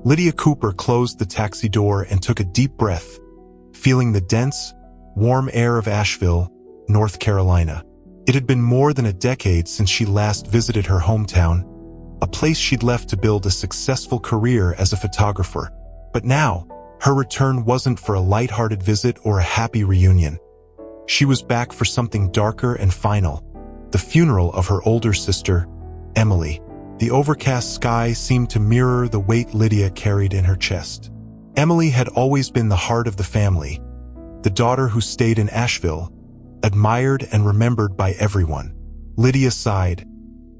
Lydia Cooper closed the taxi door and took a deep breath, feeling the dense, warm air of Asheville, North Carolina. It had been more than a decade since she last visited her hometown, a place she'd left to build a successful career as a photographer. But now, her return wasn't for a lighthearted visit or a happy reunion. She was back for something darker and final, the funeral of her older sister, Emily. The overcast sky seemed to mirror the weight Lydia carried in her chest. Emily had always been the heart of the family, the daughter who stayed in Asheville, admired and remembered by everyone. Lydia sighed,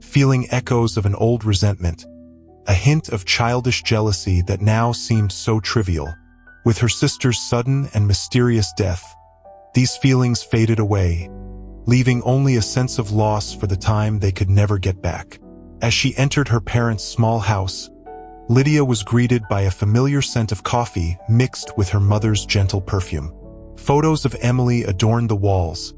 feeling echoes of an old resentment, a hint of childish jealousy that now seemed so trivial. With her sister's sudden and mysterious death, these feelings faded away, leaving only a sense of loss for the time they could never get back. As she entered her parents' small house, Lydia was greeted by a familiar scent of coffee mixed with her mother's gentle perfume. Photos of Emily adorned the walls,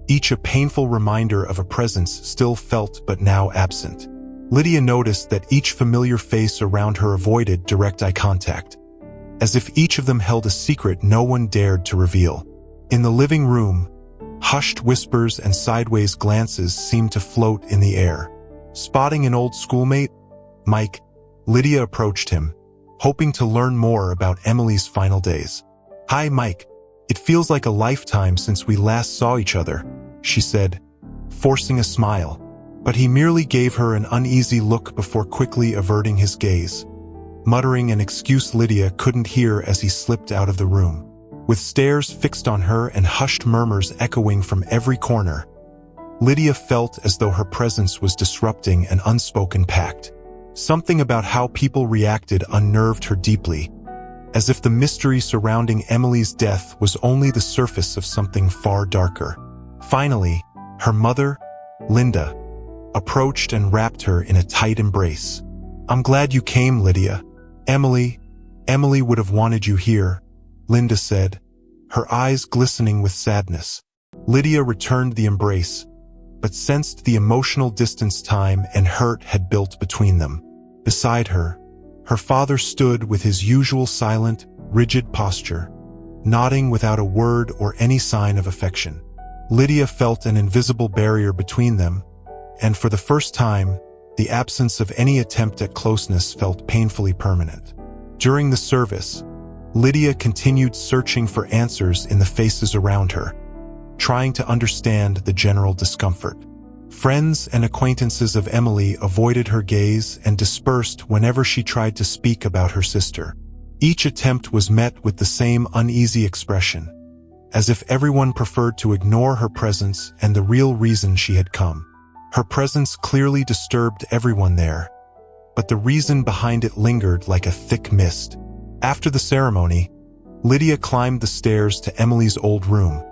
each a painful reminder of a presence still felt but now absent. Lydia noticed that each familiar face around her avoided direct eye contact, as if each of them held a secret no one dared to reveal. In the living room, hushed whispers and sideways glances seemed to float in the air. Spotting an old schoolmate, Mike, Lydia approached him, hoping to learn more about Emily's final days. "Hi, Mike. It feels like a lifetime since we last saw each other," she said, forcing a smile. But he merely gave her an uneasy look before quickly averting his gaze, muttering an excuse Lydia couldn't hear as he slipped out of the room. With stares fixed on her and hushed murmurs echoing from every corner, Lydia felt as though her presence was disrupting an unspoken pact. Something about how people reacted unnerved her deeply, as if the mystery surrounding Emily's death was only the surface of something far darker. Finally, her mother, Linda, approached and wrapped her in a tight embrace. "I'm glad you came, Lydia. Emily would have wanted you here," Linda said, her eyes glistening with sadness. Lydia returned the embrace, but sensed the emotional distance time and hurt had built between them. Beside her, her father stood with his usual silent, rigid posture, nodding without a word or any sign of affection. Lydia felt an invisible barrier between them, and for the first time, the absence of any attempt at closeness felt painfully permanent. During the service, Lydia continued searching for answers in the faces around her, trying to understand the general discomfort. Friends and acquaintances of Emily avoided her gaze and dispersed whenever she tried to speak about her sister. Each attempt was met with the same uneasy expression, as if everyone preferred to ignore her presence and the real reason she had come. Her presence clearly disturbed everyone there, but the reason behind it lingered like a thick mist. After the ceremony, Lydia climbed the stairs to Emily's old room,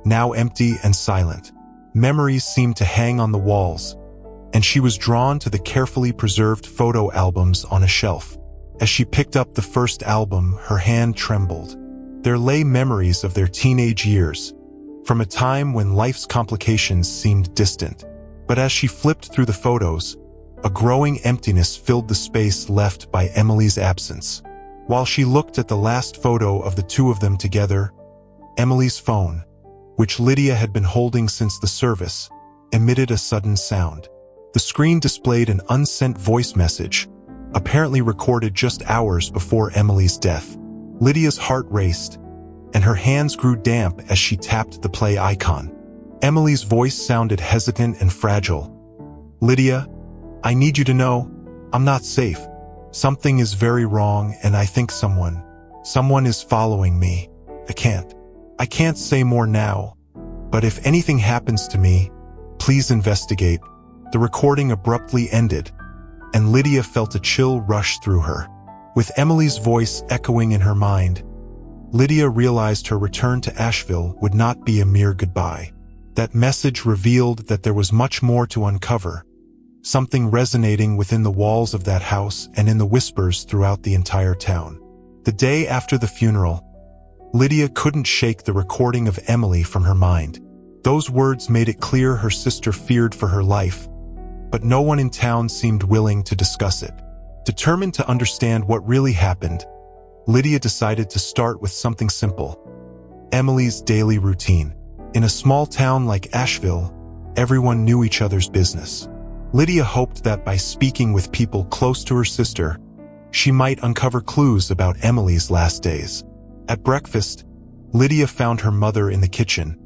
now empty and silent. Memories seemed to hang on the walls, and she was drawn to the carefully preserved photo albums on a shelf. As she picked up the first album, her hand trembled. There lay memories of their teenage years, from a time when life's complications seemed distant. But as she flipped through the photos, a growing emptiness filled the space left by Emily's absence. While she looked at the last photo of the two of them together, Emily's phone, which Lydia had been holding since the service, emitted a sudden sound. The screen displayed an unsent voice message, apparently recorded just hours before Emily's death. Lydia's heart raced, and her hands grew damp as she tapped the play icon. Emily's voice sounded hesitant and fragile. "Lydia, I need you to know, I'm not safe. Something is very wrong, and I think someone is following me. I can't say more now, but if anything happens to me, please investigate." The recording abruptly ended, and Lydia felt a chill rush through her. With Emily's voice echoing in her mind, Lydia realized her return to Asheville would not be a mere goodbye. That message revealed that there was much more to uncover, something resonating within the walls of that house and in the whispers throughout the entire town. The day after the funeral, Lydia couldn't shake the recording of Emily from her mind. Those words made it clear her sister feared for her life, but no one in town seemed willing to discuss it. Determined to understand what really happened, Lydia decided to start with something simple: Emily's daily routine. In a small town like Asheville, everyone knew each other's business. Lydia hoped that by speaking with people close to her sister, she might uncover clues about Emily's last days. At breakfast, Lydia found her mother in the kitchen,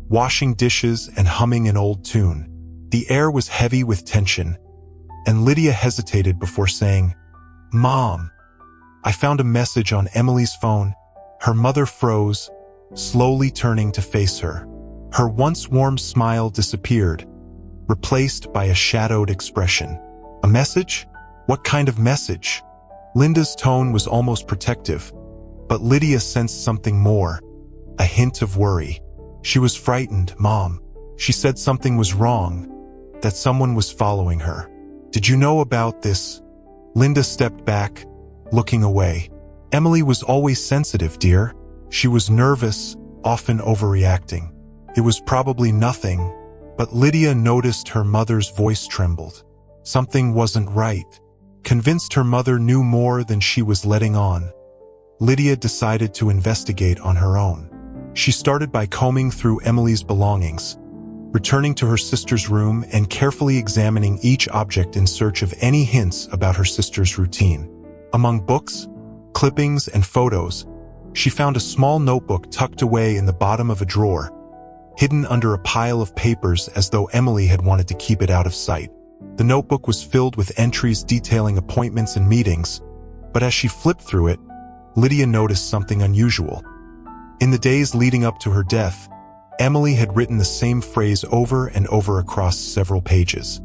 washing dishes and humming an old tune. The air was heavy with tension, and Lydia hesitated before saying, "Mom, I found a message on Emily's phone." Her mother froze, slowly turning to face her. Her once warm smile disappeared, replaced by a shadowed expression. "A message? What kind of message?" Linda's tone was almost protective, but Lydia sensed something more, a hint of worry. She was frightened. "Mom," she said, something was wrong, that someone was following her. "Did you know about this?" Linda stepped back, looking away. "Emily was always sensitive, dear. She was nervous, often overreacting. It was probably nothing," but Lydia noticed her mother's voice trembled. Something wasn't right. Convinced her mother knew more than she was letting on, Lydia decided to investigate on her own. She started by combing through Emily's belongings, returning to her sister's room and carefully examining each object in search of any hints about her sister's routine. Among books, clippings, and photos, she found a small notebook tucked away in the bottom of a drawer, hidden under a pile of papers as though Emily had wanted to keep it out of sight. The notebook was filled with entries detailing appointments and meetings, but as she flipped through it, Lydia noticed something unusual. In the days leading up to her death, Emily had written the same phrase over and over across several pages.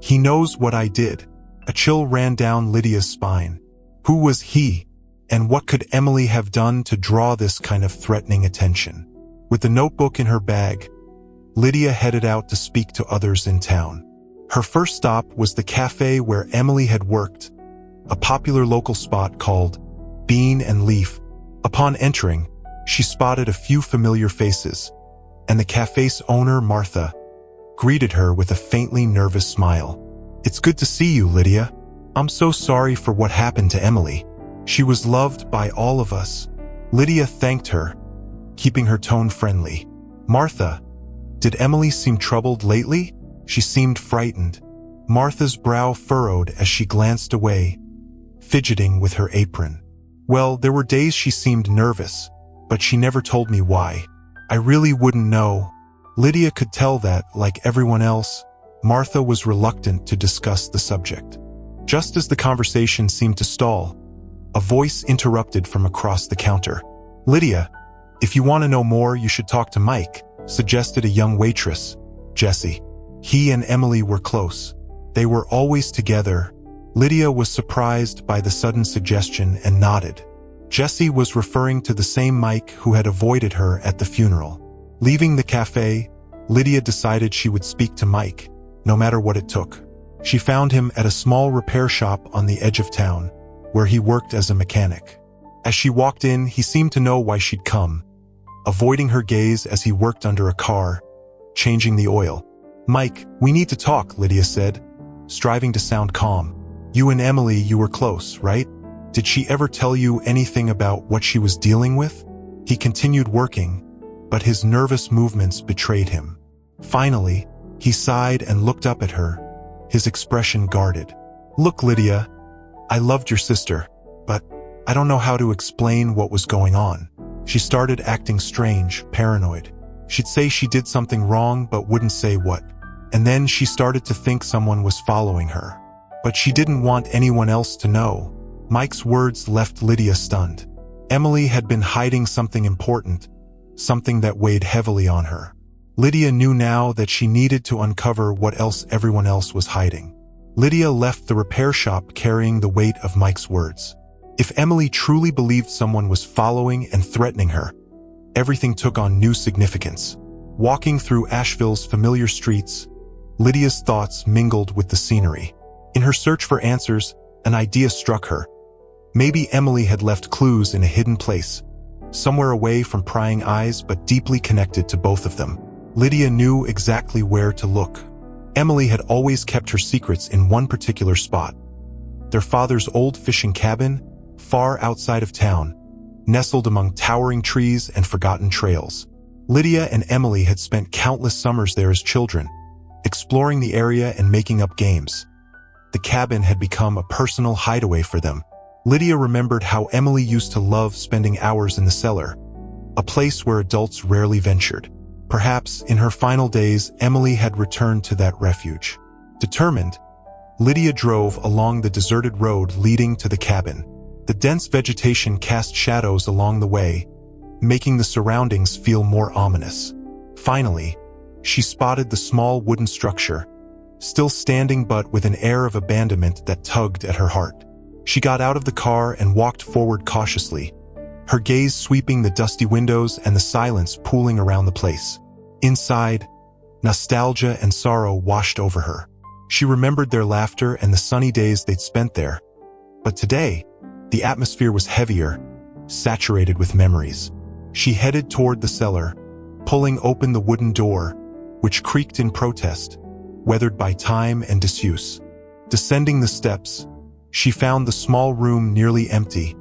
"He knows what I did." A chill ran down Lydia's spine. Who was he? And what could Emily have done to draw this kind of threatening attention? With the notebook in her bag, Lydia headed out to speak to others in town. Her first stop was the cafe where Emily had worked, a popular local spot called Bean and Leaf. Upon entering, she spotted a few familiar faces, and the cafe's owner, Martha, greeted her with a faintly nervous smile. "It's good to see you, Lydia. I'm so sorry for what happened to Emily. She was loved by all of us." Lydia thanked her, keeping her tone friendly. "Martha, did Emily seem troubled lately?" She seemed frightened. Martha's brow furrowed as she glanced away, fidgeting with her apron. "Well, there were days she seemed nervous, but she never told me why. I really wouldn't know." Lydia could tell that, like everyone else, Martha was reluctant to discuss the subject. Just as the conversation seemed to stall, a voice interrupted from across the counter. "Lydia, if you want to know more, you should talk to Mike," suggested a young waitress, Jessie. He and Emily were close. They were always together. Lydia was surprised by the sudden suggestion and nodded. Jessie was referring to the same Mike who had avoided her at the funeral. Leaving the cafe, Lydia decided she would speak to Mike, no matter what it took. She found him at a small repair shop on the edge of town, where he worked as a mechanic. As she walked in, he seemed to know why she'd come, avoiding her gaze as he worked under a car, changing the oil. "Mike, we need to talk," Lydia said, striving to sound calm. "You and Emily, you were close, right? Did she ever tell you anything about what she was dealing with?" He continued working, but his nervous movements betrayed him. Finally, he sighed and looked up at her, his expression guarded. "Look, Lydia, I loved your sister, but I don't know how to explain what was going on." She started acting strange, paranoid. She'd say she did something wrong but wouldn't say what. And then she started to think someone was following her. But she didn't want anyone else to know. Mike's words left Lydia stunned. Emily had been hiding something important, something that weighed heavily on her. Lydia knew now that she needed to uncover what else everyone else was hiding. Lydia left the repair shop carrying the weight of Mike's words. If Emily truly believed someone was following and threatening her, everything took on new significance. Walking through Asheville's familiar streets, Lydia's thoughts mingled with the scenery. In her search for answers, an idea struck her. Maybe Emily had left clues in a hidden place, somewhere away from prying eyes but deeply connected to both of them. Lydia knew exactly where to look. Emily had always kept her secrets in one particular spot, their father's old fishing cabin, far outside of town, nestled among towering trees and forgotten trails. Lydia and Emily had spent countless summers there as children, exploring the area and making up games. The cabin had become a personal hideaway for them. Lydia remembered how Emily used to love spending hours in the cellar, a place where adults rarely ventured. Perhaps, in her final days, Emily had returned to that refuge. Determined, Lydia drove along the deserted road leading to the cabin. The dense vegetation cast shadows along the way, making the surroundings feel more ominous. Finally, she spotted the small wooden structure, still standing but with an air of abandonment that tugged at her heart. She got out of the car and walked forward cautiously, her gaze sweeping the dusty windows and the silence pooling around the place. Inside, nostalgia and sorrow washed over her. She remembered their laughter and the sunny days they'd spent there. But today, the atmosphere was heavier, saturated with memories. She headed toward the cellar, pulling open the wooden door, which creaked in protest, weathered by time and disuse. Descending the steps, she found the small room nearly empty,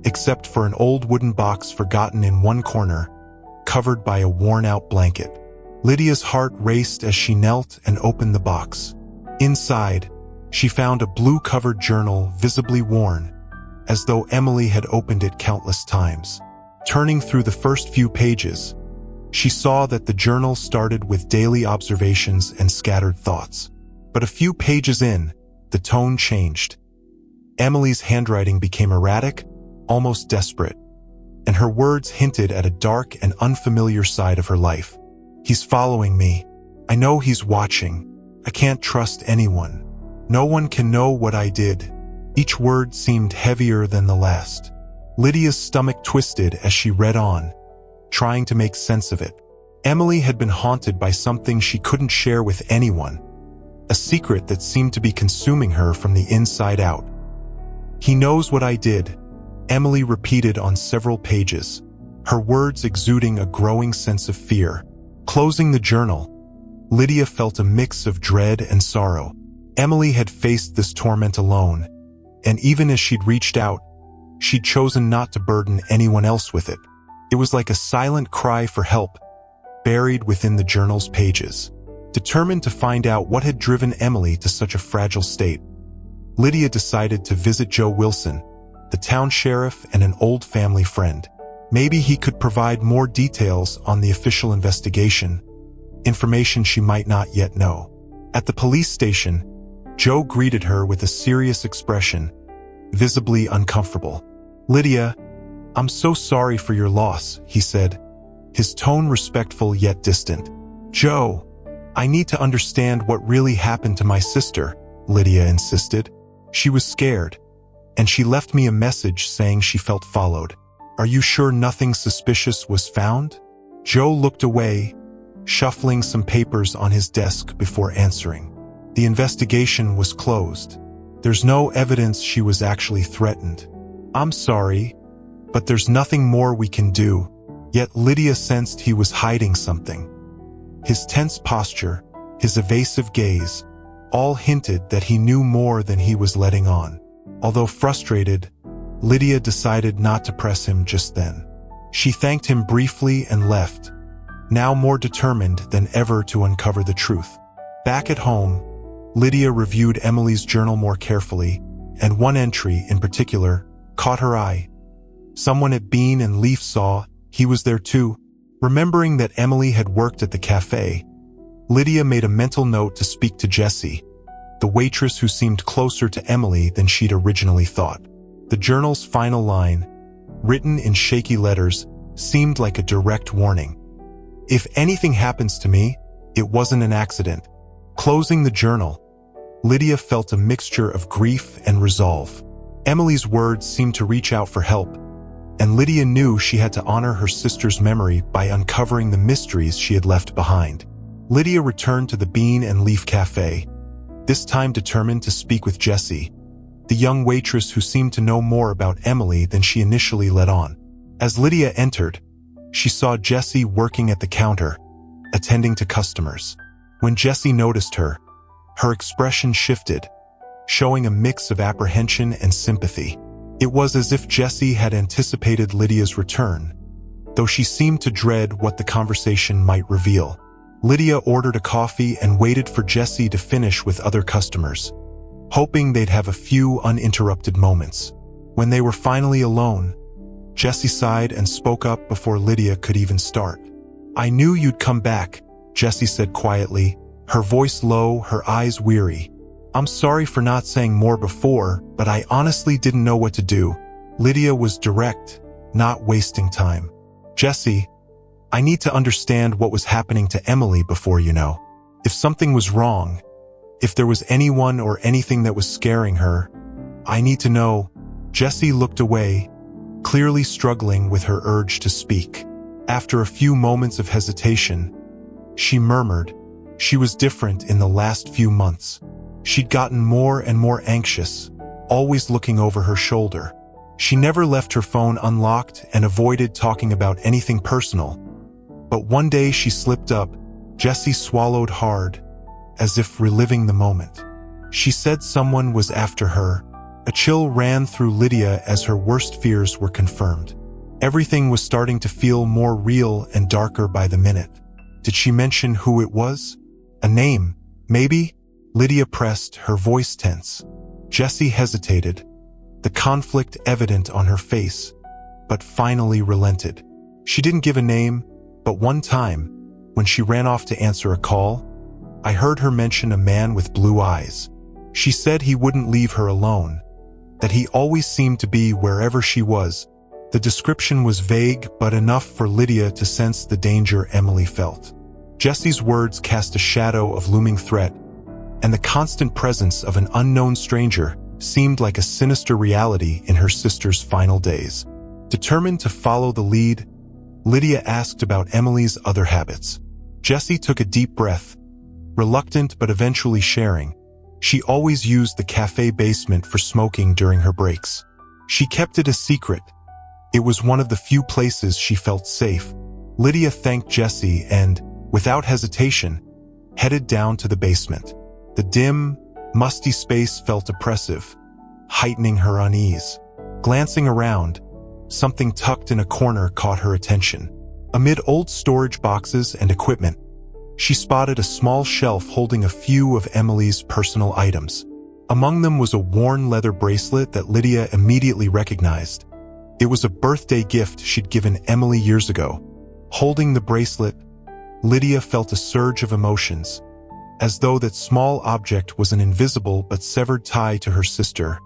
except for an old wooden box forgotten in one corner, covered by a worn-out blanket. Lydia's heart raced as she knelt and opened the box. Inside, she found a blue-covered journal visibly worn, as though Emily had opened it countless times. Turning through the first few pages, she saw that the journal started with daily observations and scattered thoughts. But a few pages in, the tone changed. Emily's handwriting became erratic, almost desperate, and her words hinted at a dark and unfamiliar side of her life. "He's following me. I know he's watching. I can't trust anyone. No one can know what I did." Each word seemed heavier than the last. Lydia's stomach twisted as she read on, trying to make sense of it. Emily had been haunted by something she couldn't share with anyone, a secret that seemed to be consuming her from the inside out. "He knows what I did," Emily repeated on several pages, her words exuding a growing sense of fear. Closing the journal, Lydia felt a mix of dread and sorrow. Emily had faced this torment alone, and even as she'd reached out, she'd chosen not to burden anyone else with it. It was like a silent cry for help, buried within the journal's pages. Determined to find out what had driven Emily to such a fragile state, Lydia decided to visit Joe Wilson, the town sheriff and an old family friend. Maybe he could provide more details on the official investigation, information she might not yet know. At the police station, Joe greeted her with a serious expression, visibly uncomfortable. "Lydia, I'm so sorry for your loss," he said, his tone respectful yet distant. "Joe, I need to understand what really happened to my sister," Lydia insisted. "She was scared, and she left me a message saying she felt followed." "Are you sure nothing suspicious was found?" Joe looked away, shuffling some papers on his desk before answering. "The investigation was closed. There's no evidence she was actually threatened." "I'm sorry, but there's nothing more we can do." Yet Lydia sensed he was hiding something. His tense posture, his evasive gaze, all hinted that he knew more than he was letting on. Although frustrated, Lydia decided not to press him just then. She thanked him briefly and left, now more determined than ever to uncover the truth. Back at home, Lydia reviewed Emily's journal more carefully, and one entry in particular caught her eye. Someone at Bean and Leaf saw he was there too. Remembering that Emily had worked at the cafe, Lydia made a mental note to speak to Jessie, the waitress who seemed closer to Emily than she'd originally thought. The journal's final line, written in shaky letters, seemed like a direct warning. "If anything happens to me, it wasn't an accident." Closing the journal, Lydia felt a mixture of grief and resolve. Emily's words seemed to reach out for help, and Lydia knew she had to honor her sister's memory by uncovering the mysteries she had left behind. Lydia returned to the Bean and Leaf Cafe, this time determined to speak with Jessie, the young waitress who seemed to know more about Emily than she initially let on. As Lydia entered, she saw Jessie working at the counter, attending to customers. When Jessie noticed her, her expression shifted. showing a mix of apprehension and sympathy. It was as if Jessie had anticipated Lydia's return, though she seemed to dread what the conversation might reveal. Lydia ordered a coffee and waited for Jessie to finish with other customers, hoping they'd have a few uninterrupted moments. When they were finally alone, Jessie sighed and spoke up before Lydia could even start. "I knew you'd come back," Jessie said quietly, her voice low, her eyes weary. "I'm sorry for not saying more before, but I honestly didn't know what to do." Lydia was direct, not wasting time. "Jessie, I need to understand what was happening to Emily before you know. If something was wrong, if there was anyone or anything that was scaring her, I need to know." Jessie looked away, clearly struggling with her urge to speak. After a few moments of hesitation, she murmured, "She was different in the last few months. She'd gotten more and more anxious, always looking over her shoulder. She never left her phone unlocked and avoided talking about anything personal. But one day she slipped up." Jessie swallowed hard, as if reliving the moment. "She said someone was after her." A chill ran through Lydia as her worst fears were confirmed. Everything was starting to feel more real and darker by the minute. Did she mention who it was? A name, maybe? Lydia pressed, her voice tense. Jessie hesitated, the conflict evident on her face, but finally relented. She didn't give a name, but one time, when she ran off to answer a call, I heard her mention a man with blue eyes. She said he wouldn't leave her alone, that he always seemed to be wherever she was. The description was vague, but enough for Lydia to sense the danger Emily felt. Jessie's words cast a shadow of looming threat, and the constant presence of an unknown stranger seemed like a sinister reality in her sister's final days. Determined to follow the lead, Lydia asked about Emily's other habits. Jessie took a deep breath, reluctant but eventually sharing. She always used the cafe basement for smoking during her breaks. She kept it a secret. It was one of the few places she felt safe. Lydia thanked Jessie and, without hesitation, headed down to the basement. The dim, musty space felt oppressive, heightening her unease. Glancing around, something tucked in a corner caught her attention. Amid old storage boxes and equipment, she spotted a small shelf holding a few of Emily's personal items. Among them was a worn leather bracelet that Lydia immediately recognized. It was a birthday gift she'd given Emily years ago. Holding the bracelet, Lydia felt a surge of emotions, as though that small object was an invisible but severed tie to her sister,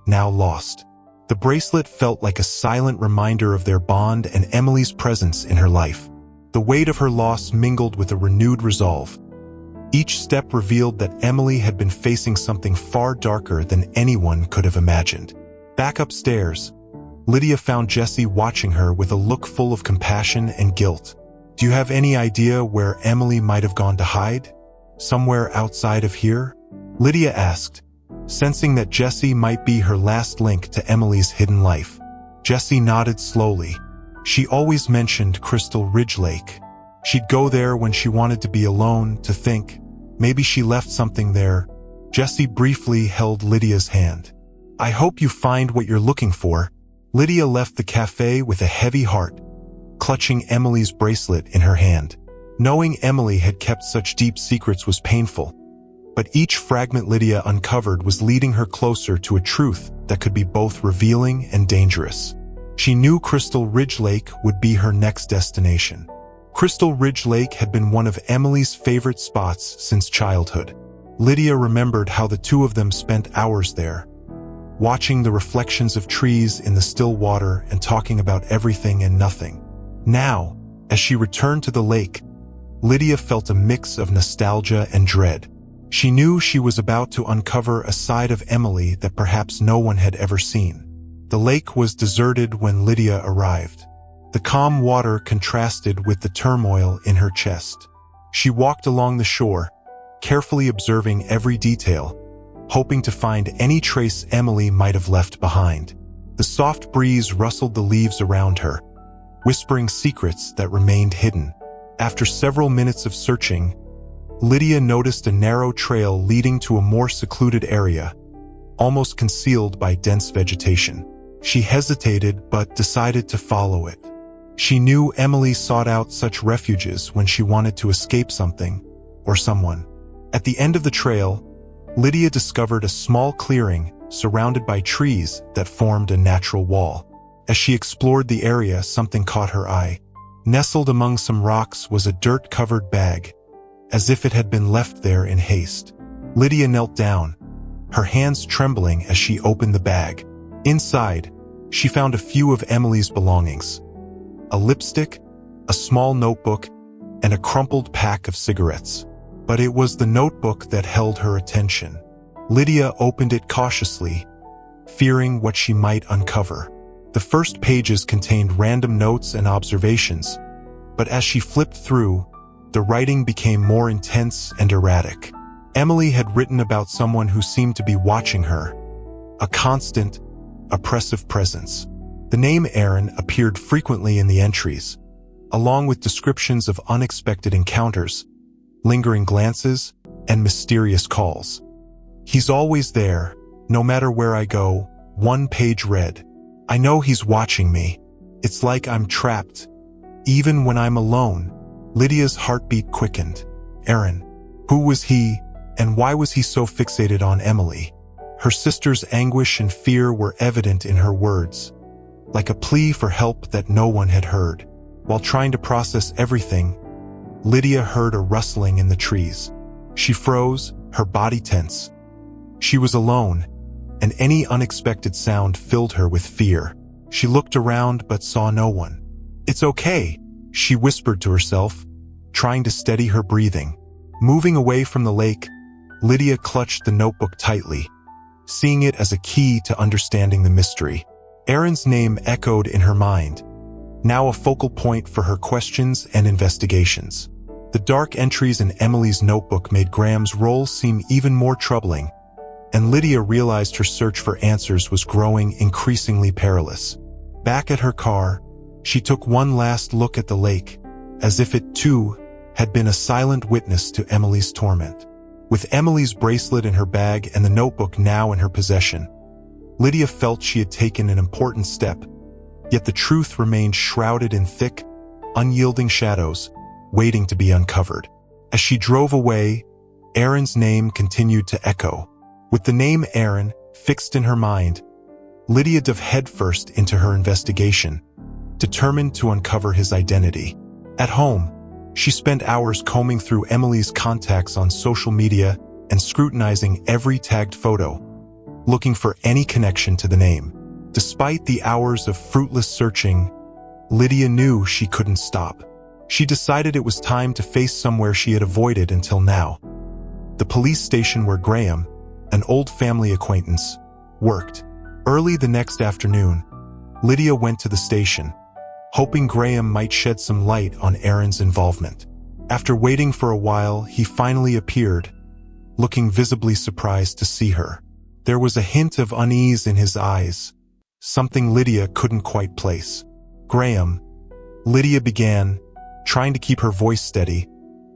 now lost. The bracelet felt like a silent reminder of their bond and Emily's presence in her life. The weight of her loss mingled with a renewed resolve. Each step revealed that Emily had been facing something far darker than anyone could have imagined. Back upstairs, Lydia found Jessie watching her with a look full of compassion and guilt. "Do you have any idea where Emily might have gone to hide? Somewhere outside of here?" Lydia asked, sensing that Jessie might be her last link to Emily's hidden life. Jessie nodded slowly. She always mentioned Crystal Ridge Lake. She'd go there when she wanted to be alone, to think. Maybe she left something there. Jessie briefly held Lydia's hand. "I hope you find what you're looking for." Lydia left the cafe with a heavy heart, clutching Emily's bracelet in her hand. Knowing Emily had kept such deep secrets was painful, but each fragment Lydia uncovered was leading her closer to a truth that could be both revealing and dangerous. She knew Crystal Ridge Lake would be her next destination. Crystal Ridge Lake had been one of Emily's favorite spots since childhood. Lydia remembered how the two of them spent hours there, watching the reflections of trees in the still water and talking about everything and nothing. Now, as she returned to the lake, Lydia felt a mix of nostalgia and dread. She knew she was about to uncover a side of Emily that perhaps no one had ever seen. The lake was deserted when Lydia arrived. The calm water contrasted with the turmoil in her chest. She walked along the shore, carefully observing every detail, hoping to find any trace Emily might have left behind. The soft breeze rustled the leaves around her, whispering secrets that remained hidden. After several minutes of searching, Lydia noticed a narrow trail leading to a more secluded area, almost concealed by dense vegetation. She hesitated but decided to follow it. She knew Emily sought out such refuges when she wanted to escape something or someone. At the end of the trail, Lydia discovered a small clearing surrounded by trees that formed a natural wall. As she explored the area, something caught her eye. Nestled among some rocks was a dirt-covered bag, as if it had been left there in haste. Lydia knelt down, her hands trembling as she opened the bag. Inside, she found a few of Emily's belongings: a lipstick, a small notebook, and a crumpled pack of cigarettes. But it was the notebook that held her attention. Lydia opened it cautiously, fearing what she might uncover. The first pages contained random notes and observations, but as she flipped through, the writing became more intense and erratic. Emily had written about someone who seemed to be watching her, a constant, oppressive presence. The name Aaron appeared frequently in the entries, along with descriptions of unexpected encounters, lingering glances, and mysterious calls. "He's always there, no matter where I go," one page read. "I know he's watching me. It's like I'm trapped, even when I'm alone." Lydia's heartbeat quickened. Aaron. Who was he, and why was he so fixated on Emily? Her sister's anguish and fear were evident in her words, like a plea for help that no one had heard. While trying to process everything, Lydia heard a rustling in the trees. She froze, her body tense. She was alone, and any unexpected sound filled her with fear. She looked around but saw no one. "It's okay," she whispered to herself, trying to steady her breathing. Moving away from the lake, Lydia clutched the notebook tightly, seeing it as a key to understanding the mystery. Aaron's name echoed in her mind, now a focal point for her questions and investigations. The dark entries in Emily's notebook made Graham's role seem even more troubling, and Lydia realized her search for answers was growing increasingly perilous. Back at her car, she took one last look at the lake, as if it, too, had been a silent witness to Emily's torment. With Emily's bracelet in her bag and the notebook now in her possession, Lydia felt she had taken an important step, yet the truth remained shrouded in thick, unyielding shadows, waiting to be uncovered. As she drove away, Aaron's name continued to echo. With the name Aaron fixed in her mind, Lydia dove headfirst into her investigation, determined to uncover his identity. At home, she spent hours combing through Emily's contacts on social media and scrutinizing every tagged photo, looking for any connection to the name. Despite the hours of fruitless searching, Lydia knew she couldn't stop. She decided it was time to face somewhere she had avoided until now: the police station where Graham, an old family acquaintance, worked. Early the next afternoon, Lydia went to the station, hoping Graham might shed some light on Aaron's involvement. After waiting for a while, he finally appeared, looking visibly surprised to see her. There was a hint of unease in his eyes, something Lydia couldn't quite place. "Graham," Lydia began, trying to keep her voice steady,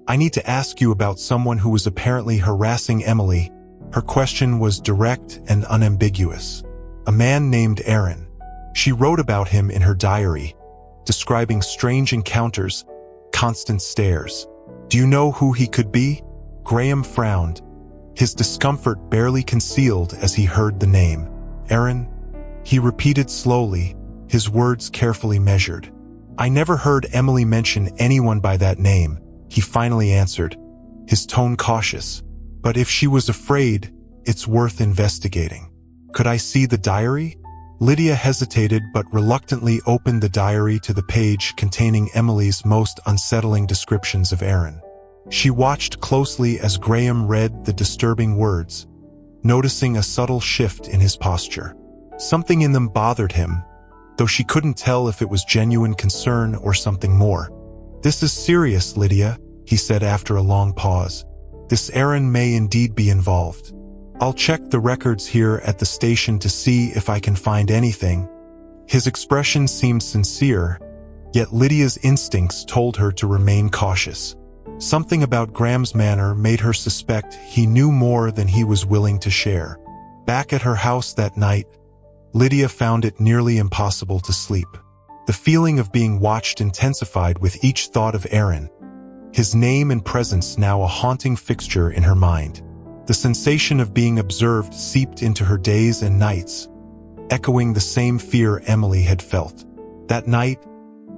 "I need to ask you about someone who was apparently harassing Emily." Her question was direct and unambiguous. "A man named Aaron. She wrote about him in her diary, describing strange encounters, constant stares. Do you know who he could be?" Graham frowned, his discomfort barely concealed as he heard the name. "Aaron?" he repeated slowly, his words carefully measured. "I never heard Emily mention anyone by that name," he finally answered, his tone cautious. "But if she was afraid, it's worth investigating. Could I see the diary?" Lydia hesitated but reluctantly opened the diary to the page containing Emily's most unsettling descriptions of Aaron. She watched closely as Graham read the disturbing words, noticing a subtle shift in his posture. Something in them bothered him, though she couldn't tell if it was genuine concern or something more. "This is serious, Lydia," he said after a long pause. "This Aaron may indeed be involved. I'll check the records here at the station to see if I can find anything." His expression seemed sincere, yet Lydia's instincts told her to remain cautious. Something about Graham's manner made her suspect he knew more than he was willing to share. Back at her house that night, Lydia found it nearly impossible to sleep. The feeling of being watched intensified with each thought of Aaron, his name and presence now a haunting fixture in her mind. The sensation of being observed seeped into her days and nights, echoing the same fear Emily had felt. That night,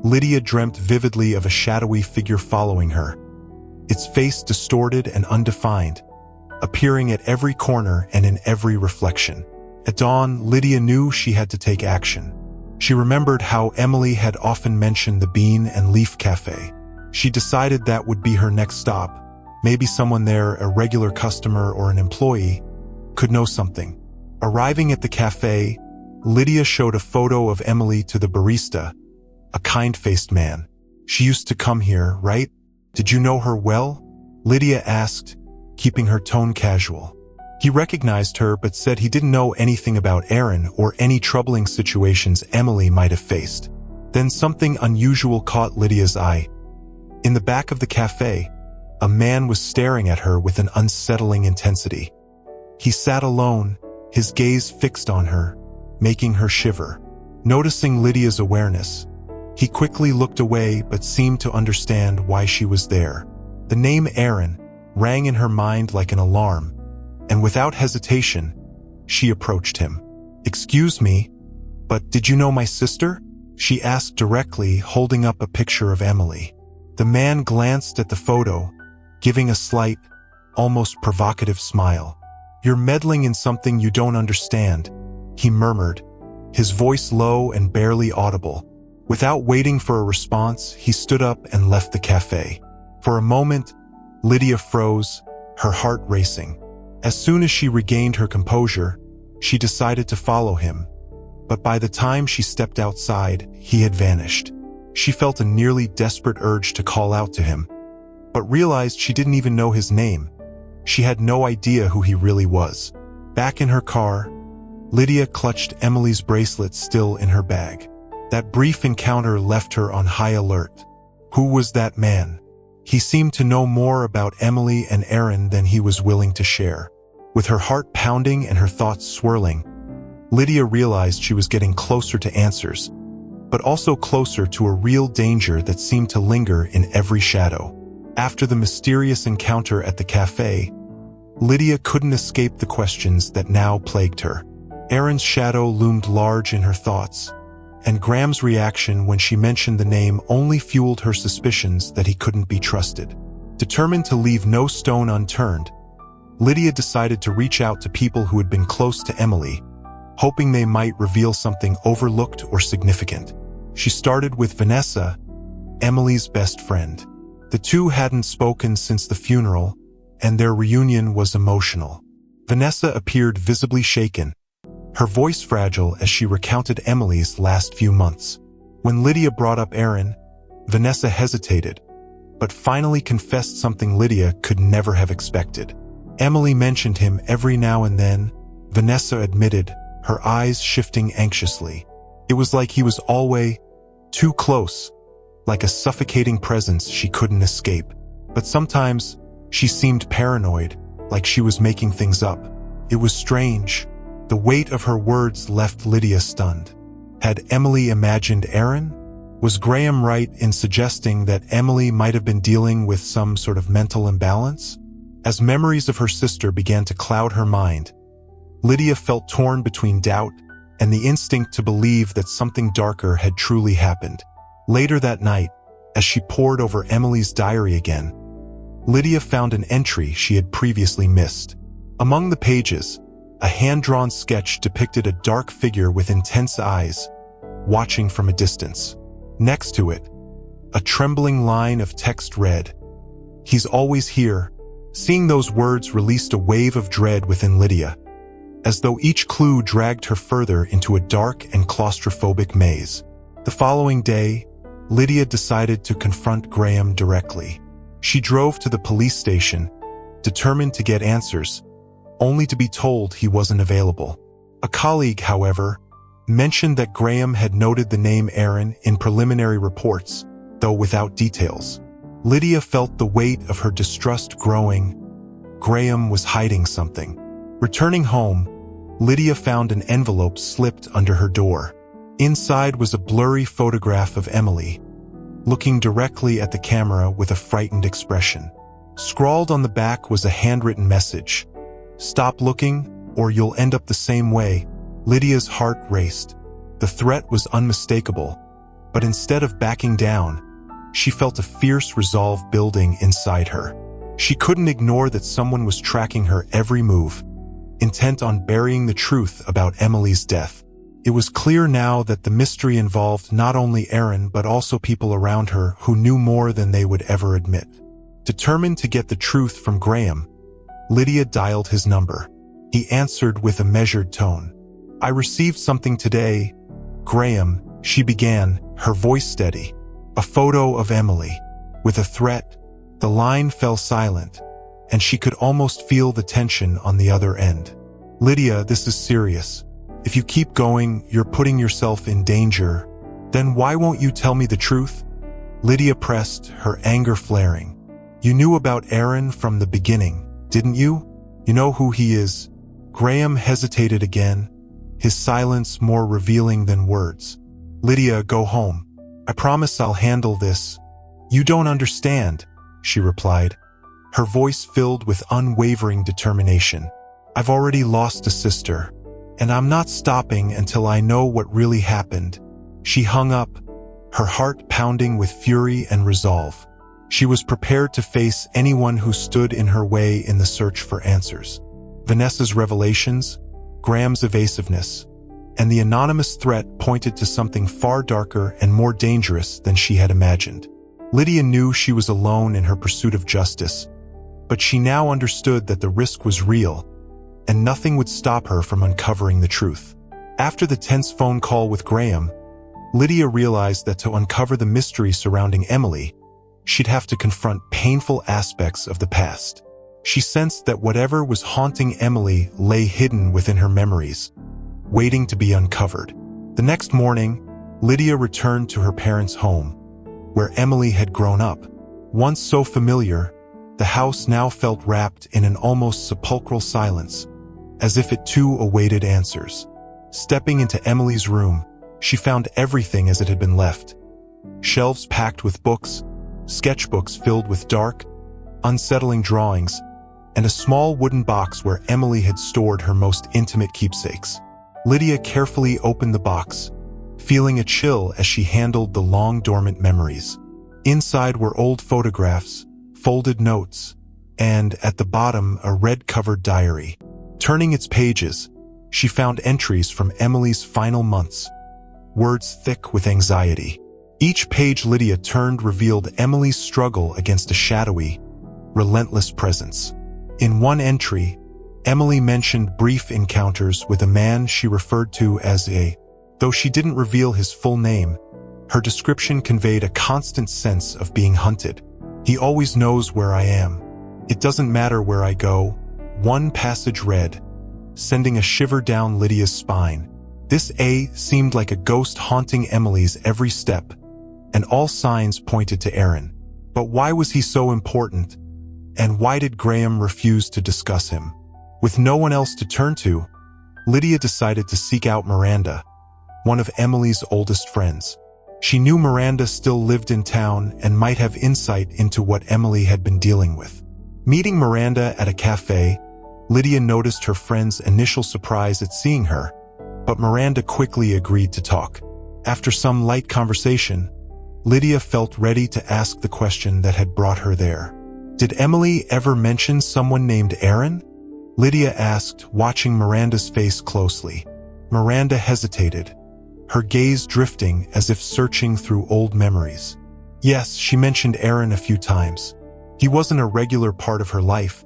Lydia dreamt vividly of a shadowy figure following her, its face distorted and undefined, appearing at every corner and in every reflection. At dawn, Lydia knew she had to take action. She remembered how Emily had often mentioned the Bean and Leaf Cafe. She decided that would be her next stop. Maybe someone there, a regular customer or an employee, could know something. Arriving at the cafe, Lydia showed a photo of Emily to the barista, a kind-faced man. "She used to come here, right? Did you know her well?" Lydia asked, keeping her tone casual. He recognized her but said he didn't know anything about Aaron or any troubling situations Emily might have faced. Then something unusual caught Lydia's eye. In the back of the cafe, a man was staring at her with an unsettling intensity. He sat alone, his gaze fixed on her, making her shiver. Noticing Lydia's awareness, he quickly looked away but seemed to understand why she was there. The name Aaron rang in her mind like an alarm, and without hesitation, she approached him. "Excuse me, but did you know my sister?" she asked directly, holding up a picture of Emily. The man glanced at the photo, giving a slight, almost provocative smile. "You're meddling in something you don't understand," he murmured, his voice low and barely audible. Without waiting for a response, he stood up and left the cafe. For a moment, Lydia froze, her heart racing. As soon as she regained her composure, she decided to follow him. But by the time she stepped outside, he had vanished. She felt a nearly desperate urge to call out to him, but realized she didn't even know his name. She had no idea who he really was. Back in her car, Lydia clutched Emily's bracelet still in her bag. That brief encounter left her on high alert. Who was that man? He seemed to know more about Emily and Aaron than he was willing to share. With her heart pounding and her thoughts swirling, Lydia realized she was getting closer to answers, but also closer to a real danger that seemed to linger in every shadow. After the mysterious encounter at the cafe, Lydia couldn't escape the questions that now plagued her. Aaron's shadow loomed large in her thoughts, and Graham's reaction when she mentioned the name only fueled her suspicions that he couldn't be trusted. Determined to leave no stone unturned, Lydia decided to reach out to people who had been close to Emily, hoping they might reveal something overlooked or significant. She started with Vanessa, Emily's best friend. The two hadn't spoken since the funeral, and their reunion was emotional. Vanessa appeared visibly shaken, her voice fragile as she recounted Emily's last few months. When Lydia brought up Aaron, Vanessa hesitated, but finally confessed something Lydia could never have expected. Emily mentioned him every now and then, Vanessa admitted, her eyes shifting anxiously. It was like he was always too close, like a suffocating presence she couldn't escape. But sometimes, she seemed paranoid, like she was making things up. It was strange. The weight of her words left Lydia stunned. Had Emily imagined Aaron? Was Graham right in suggesting that Emily might have been dealing with some sort of mental imbalance? As memories of her sister began to cloud her mind, Lydia felt torn between doubt and the instinct to believe that something darker had truly happened. Later that night, as she pored over Emily's diary again, Lydia found an entry she had previously missed. Among the pages, a hand-drawn sketch depicted a dark figure with intense eyes, watching from a distance. Next to it, a trembling line of text read, "He's always here." Seeing those words released a wave of dread within Lydia, as though each clue dragged her further into a dark and claustrophobic maze. The following day, Lydia decided to confront Graham directly. She drove to the police station, determined to get answers, only to be told he wasn't available. A colleague, however, mentioned that Graham had noted the name Aaron in preliminary reports, though without details. Lydia felt the weight of her distrust growing. Graham was hiding something. Returning home, Lydia found an envelope slipped under her door. Inside was a blurry photograph of Emily, looking directly at the camera with a frightened expression. Scrawled on the back was a handwritten message. "Stop looking, or you'll end up the same way." Lydia's heart raced. The threat was unmistakable, but instead of backing down, she felt a fierce resolve building inside her. She couldn't ignore that someone was tracking her every move, intent on burying the truth about Emily's death. It was clear now that the mystery involved not only Erin but also people around her who knew more than they would ever admit. Determined to get the truth from Graham, Lydia dialed his number. He answered with a measured tone. "I received something today, Graham," she began, her voice steady. "A photo of Emily." With a threat, the line fell silent, and she could almost feel the tension on the other end. "Lydia, this is serious. If you keep going, you're putting yourself in danger. Then why won't you tell me the truth?" Lydia pressed, her anger flaring. "You knew about Erin from the beginning, didn't you? You know who he is." Graham hesitated again, his silence more revealing than words. "Lydia, go home. I promise I'll handle this." "You don't understand," she replied, her voice filled with unwavering determination. "I've already lost a sister, and I'm not stopping until I know what really happened." She hung up, her heart pounding with fury and resolve. She was prepared to face anyone who stood in her way in the search for answers. Vanessa's revelations, Graham's evasiveness, and the anonymous threat pointed to something far darker and more dangerous than she had imagined. Lydia knew she was alone in her pursuit of justice, but she now understood that the risk was real, and nothing would stop her from uncovering the truth. After the tense phone call with Graham, Lydia realized that to uncover the mystery surrounding Emily, she'd have to confront painful aspects of the past. She sensed that whatever was haunting Emily lay hidden within her memories, waiting to be uncovered. The next morning, Lydia returned to her parents' home, where Emily had grown up. Once so familiar, the house now felt wrapped in an almost sepulchral silence, as if it too awaited answers. Stepping into Emily's room, she found everything as it had been left. Shelves packed with books, sketchbooks filled with dark, unsettling drawings, and a small wooden box where Emily had stored her most intimate keepsakes. Lydia carefully opened the box, feeling a chill as she handled the long-dormant memories. Inside were old photographs, folded notes, and, at the bottom, a red-covered diary. Turning its pages, she found entries from Emily's final months, words thick with anxiety. Each page Lydia turned revealed Emily's struggle against a shadowy, relentless presence. In one entry, Emily mentioned brief encounters with a man she referred to as a. Though she didn't reveal his full name, her description conveyed a constant sense of being hunted. "He always knows where I am. It doesn't matter where I go," one passage read, sending a shiver down Lydia's spine. This A seemed like a ghost haunting Emily's every step, and all signs pointed to Erin. But why was he so important? And why did Graham refuse to discuss him? With no one else to turn to, Lydia decided to seek out Miranda, one of Emily's oldest friends. She knew Miranda still lived in town and might have insight into what Emily had been dealing with. Meeting Miranda at a cafe, Lydia noticed her friend's initial surprise at seeing her, but Miranda quickly agreed to talk. After some light conversation, Lydia felt ready to ask the question that had brought her there. "Did Emily ever mention someone named Erin?" Lydia asked, watching Miranda's face closely. Miranda hesitated, her gaze drifting as if searching through old memories. "Yes, she mentioned Erin a few times. He wasn't a regular part of her life,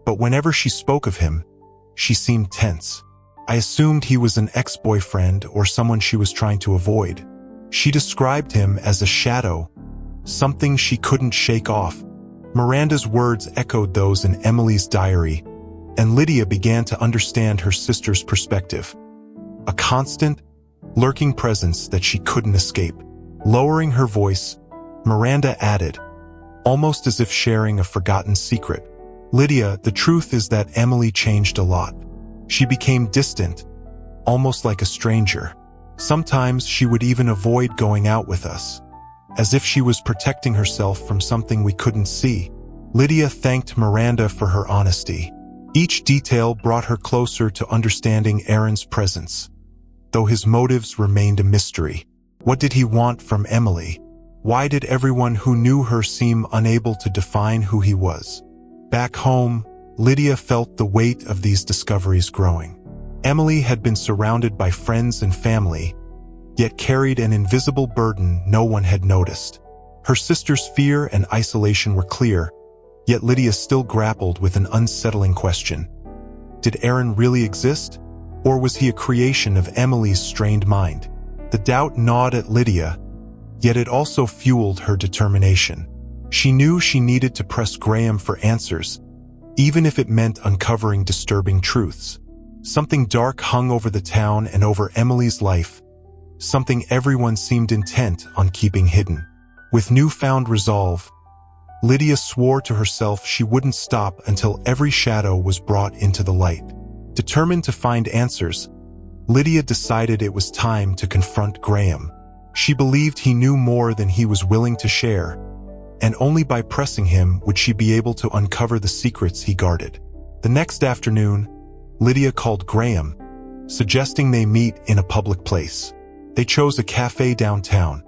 but whenever she spoke of him, she seemed tense. I assumed he was an ex-boyfriend or someone she was trying to avoid. She described him as a shadow, something she couldn't shake off." Miranda's words echoed those in Emily's diary, and Lydia began to understand her sister's perspective. A constant, lurking presence that she couldn't escape. Lowering her voice, Miranda added, almost as if sharing a forgotten secret, "Lydia, the truth is that Emily changed a lot. She became distant, almost like a stranger. Sometimes she would even avoid going out with us, as if she was protecting herself from something we couldn't see. Lydia thanked Miranda for her honesty. Each detail brought her closer to understanding Aaron's presence, though his motives remained a mystery. What did he want from Emily? Why did everyone who knew her seem unable to define who he was? Back home, Lydia felt the weight of these discoveries growing. Emily had been surrounded by friends and family, yet carried an invisible burden no one had noticed. Her sister's fear and isolation were clear, yet Lydia still grappled with an unsettling question. Did Aaron really exist, or was he a creation of Emily's strained mind? The doubt gnawed at Lydia, yet it also fueled her determination. She knew she needed to press Graham for answers, even if it meant uncovering disturbing truths. Something dark hung over the town and over Emily's life, something everyone seemed intent on keeping hidden. With newfound resolve, Lydia swore to herself she wouldn't stop until every shadow was brought into the light. Determined to find answers, Lydia decided it was time to confront Graham. She believed he knew more than he was willing to share, and only by pressing him would she be able to uncover the secrets he guarded. The next afternoon, Lydia called Graham, suggesting they meet in a public place. They chose a cafe downtown,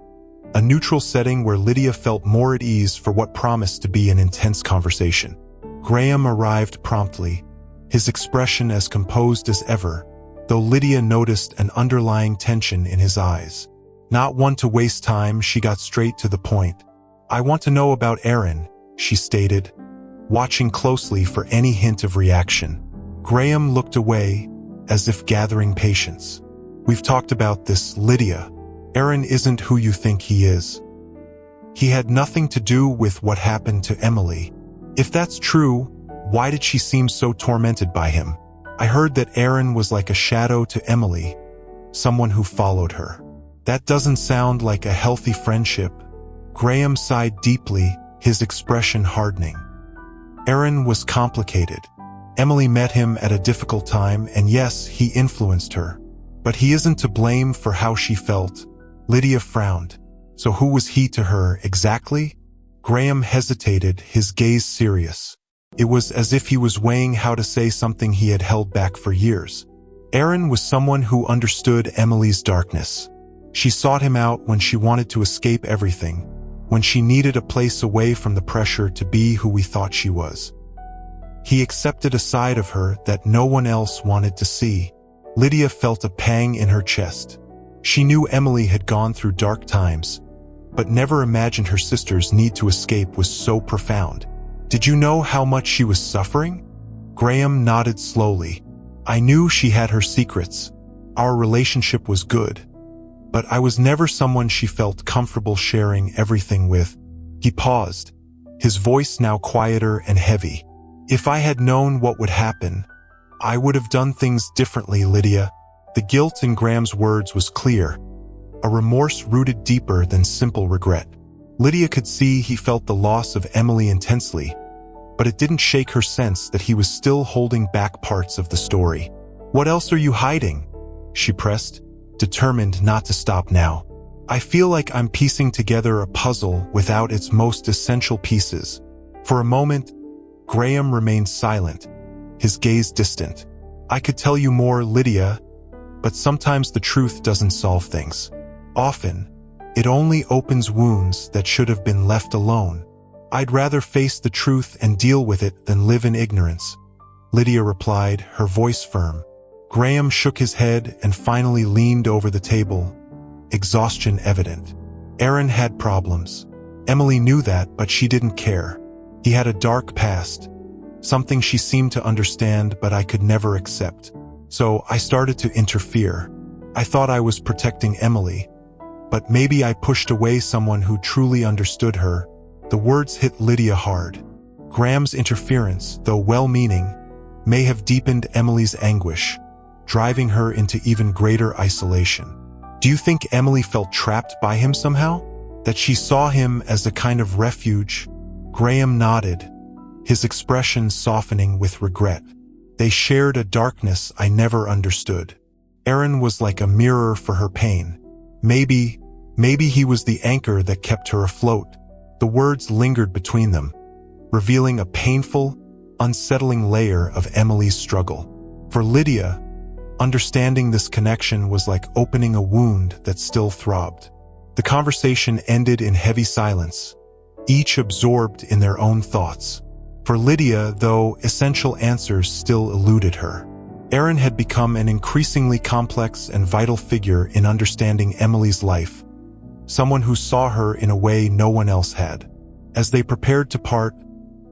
a neutral setting where Lydia felt more at ease for what promised to be an intense conversation. Graham arrived promptly, his expression as composed as ever, though Lydia noticed an underlying tension in his eyes. Not one to waste time, she got straight to the point. "I want to know about Aaron," she stated, watching closely for any hint of reaction. Graham looked away, as if gathering patience. "We've talked about this, Lydia. Aaron isn't who you think he is. He had nothing to do with what happened to Emily. If that's true, why did she seem so tormented by him? I heard that Aaron was like a shadow to Emily, someone who followed her. That doesn't sound like a healthy friendship." Graham sighed deeply, his expression hardening. Aaron was complicated. Emily met him at a difficult time, and yes, he influenced her. But he isn't to blame for how she felt. Lydia frowned. So who was he to her exactly? Graham hesitated, his gaze serious. It was as if he was weighing how to say something he had held back for years. Aaron was someone who understood Emily's darkness. She sought him out when she wanted to escape everything, when she needed a place away from the pressure to be who we thought she was. He accepted a side of her that no one else wanted to see. Lydia felt a pang in her chest. She knew Emily had gone through dark times, but never imagined her sister's need to escape was so profound. "Did you know how much she was suffering?" Graham nodded slowly. "I knew she had her secrets. Our relationship was good, but I was never someone she felt comfortable sharing everything with." He paused, his voice now quieter and heavy. "If I had known what would happen, I would have done things differently, Lydia." The guilt in Graham's words was clear, a remorse rooted deeper than simple regret. Lydia could see he felt the loss of Emily intensely, but it didn't shake her sense that he was still holding back parts of the story. "What else are you hiding?" she pressed, determined not to stop now. "I feel like I'm piecing together a puzzle without its most essential pieces." For a moment, Graham remained silent, his gaze distant. "I could tell you more, Lydia, but sometimes the truth doesn't solve things. Often, it only opens wounds that should have been left alone. I'd rather face the truth and deal with it than live in ignorance," Lydia replied, her voice firm. Graham shook his head and finally leaned over the table, exhaustion evident. Aaron had problems. Emily knew that, but she didn't care. He had a dark past, something she seemed to understand but I could never accept. So I started to interfere. I thought I was protecting Emily, but maybe I pushed away someone who truly understood her. The words hit Lydia hard. Graham's interference, though well-meaning, may have deepened Emily's anguish, driving her into even greater isolation. "Do you think Emily felt trapped by him somehow? That she saw him as a kind of refuge?" Graham nodded, his expression softening with regret. They shared a darkness I never understood. Aaron was like a mirror for her pain. Maybe he was the anchor that kept her afloat. The words lingered between them, revealing a painful, unsettling layer of Emily's struggle. For Lydia, understanding this connection was like opening a wound that still throbbed. The conversation ended in heavy silence, each absorbed in their own thoughts. For Lydia, though, essential answers still eluded her. Aaron had become an increasingly complex and vital figure in understanding Emily's life, someone who saw her in a way no one else had. As they prepared to part,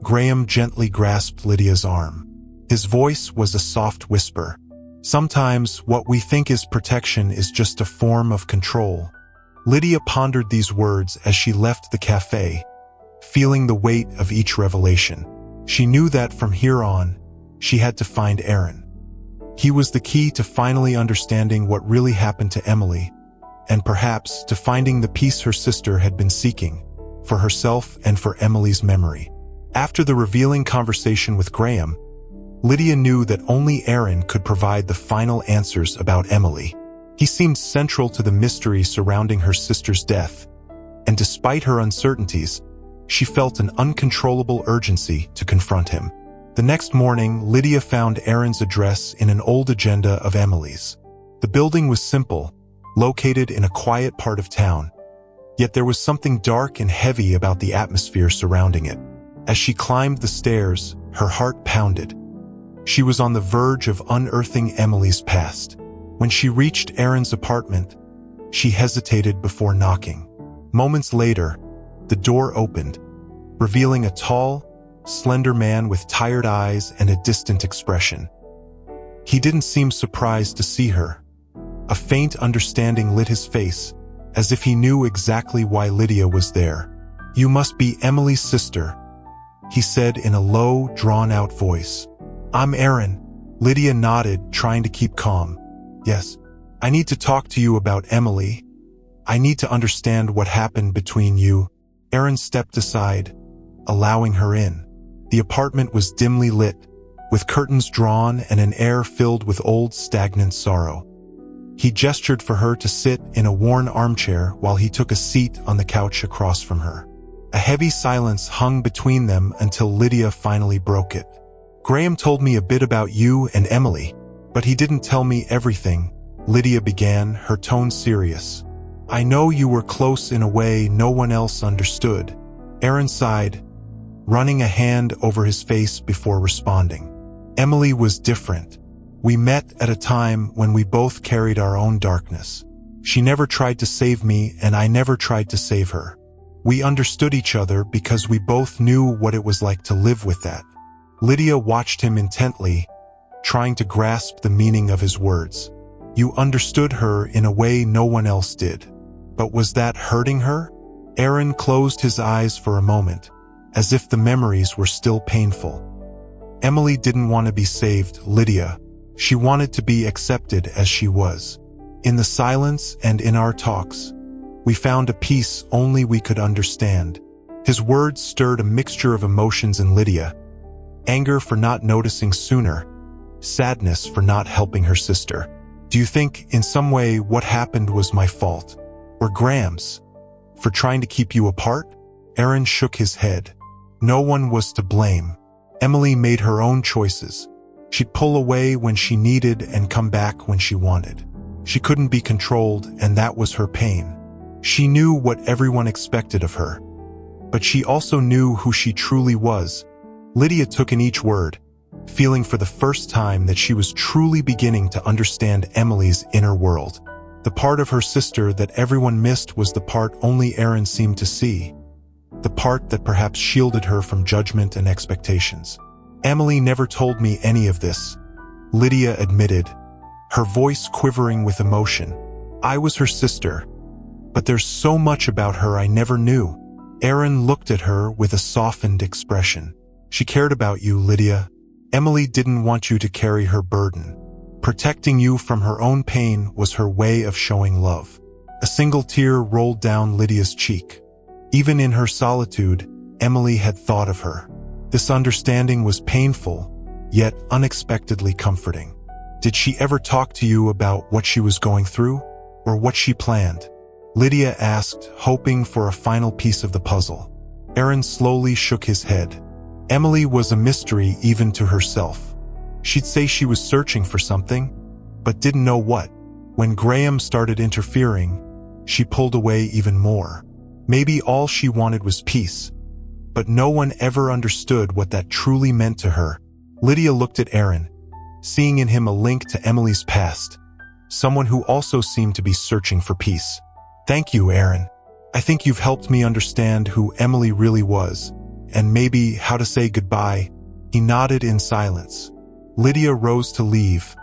Graham gently grasped Lydia's arm. His voice was a soft whisper. Sometimes what we think is protection is just a form of control. Lydia pondered these words as she left the cafe, feeling the weight of each revelation. She knew that from here on, she had to find Aaron. He was the key to finally understanding what really happened to Emily, and perhaps to finding the peace her sister had been seeking, for herself and for Emily's memory. After the revealing conversation with Graham, Lydia knew that only Aaron could provide the final answers about Emily. He seemed central to the mystery surrounding her sister's death, and despite her uncertainties, she felt an uncontrollable urgency to confront him. The next morning, Lydia found Aaron's address in an old agenda of Emily's. The building was simple, located in a quiet part of town, yet there was something dark and heavy about the atmosphere surrounding it. As she climbed the stairs, her heart pounded. She was on the verge of unearthing Emily's past. When she reached Aaron's apartment, she hesitated before knocking. Moments later, the door opened, revealing a tall, slender man with tired eyes and a distant expression. He didn't seem surprised to see her. A faint understanding lit his face, as if he knew exactly why Lydia was there. "You must be Emily's sister," he said in a low, drawn-out voice. "I'm Aaron." Lydia nodded, trying to keep calm. "Yes, I need to talk to you about Emily. I need to understand what happened between you." Aaron stepped aside, allowing her in. The apartment was dimly lit, with curtains drawn and an air filled with old, stagnant sorrow. He gestured for her to sit in a worn armchair while he took a seat on the couch across from her. A heavy silence hung between them until Lydia finally broke it. "Graham told me a bit about you and Emily, but he didn't tell me everything," Lydia began, her tone serious. "I know you were close in a way no one else understood." Aaron sighed, running a hand over his face before responding. "Emily was different. We met at a time when we both carried our own darkness. She never tried to save me, and I never tried to save her. We understood each other because we both knew what it was like to live with that." Lydia watched him intently, trying to grasp the meaning of his words. "You understood her in a way no one else did. But was that hurting her?" Aaron closed his eyes for a moment, as if the memories were still painful. "Emily didn't want to be saved, Lydia. She wanted to be accepted as she was. In the silence and in our talks, we found a peace only we could understand." His words stirred a mixture of emotions in Lydia: anger for not noticing sooner, sadness for not helping her sister. "Do you think, in some way, what happened was my fault? Or Graham's? For trying to keep you apart?" Aaron shook his head. "No one was to blame. Emily made her own choices. She'd pull away when she needed and come back when she wanted. She couldn't be controlled, and that was her pain. She knew what everyone expected of her, but she also knew who she truly was." Lydia took in each word, feeling for the first time that she was truly beginning to understand Emily's inner world. The part of her sister that everyone missed was the part only Aaron seemed to see, the part that perhaps shielded her from judgment and expectations. "Emily never told me any of this," Lydia admitted, her voice quivering with emotion. "I was her sister, but there's so much about her I never knew." Aaron looked at her with a softened expression. "She cared about you, Lydia. Emily didn't want you to carry her burden. Protecting you from her own pain was her way of showing love." A single tear rolled down Lydia's cheek. Even in her solitude, Emily had thought of her. This understanding was painful, yet unexpectedly comforting. Did she ever talk to you about what she was going through, or what she planned? Lydia asked, hoping for a final piece of the puzzle. Aaron slowly shook his head. Emily was a mystery even to herself. She'd say she was searching for something, but didn't know what. When Graham started interfering, she pulled away even more. Maybe all she wanted was peace, but no one ever understood what that truly meant to her. Lydia looked at Aaron, seeing in him a link to Emily's past, someone who also seemed to be searching for peace. Thank you, Aaron. I think you've helped me understand who Emily really was, and maybe how to say goodbye. He nodded in silence. Lydia rose to leave,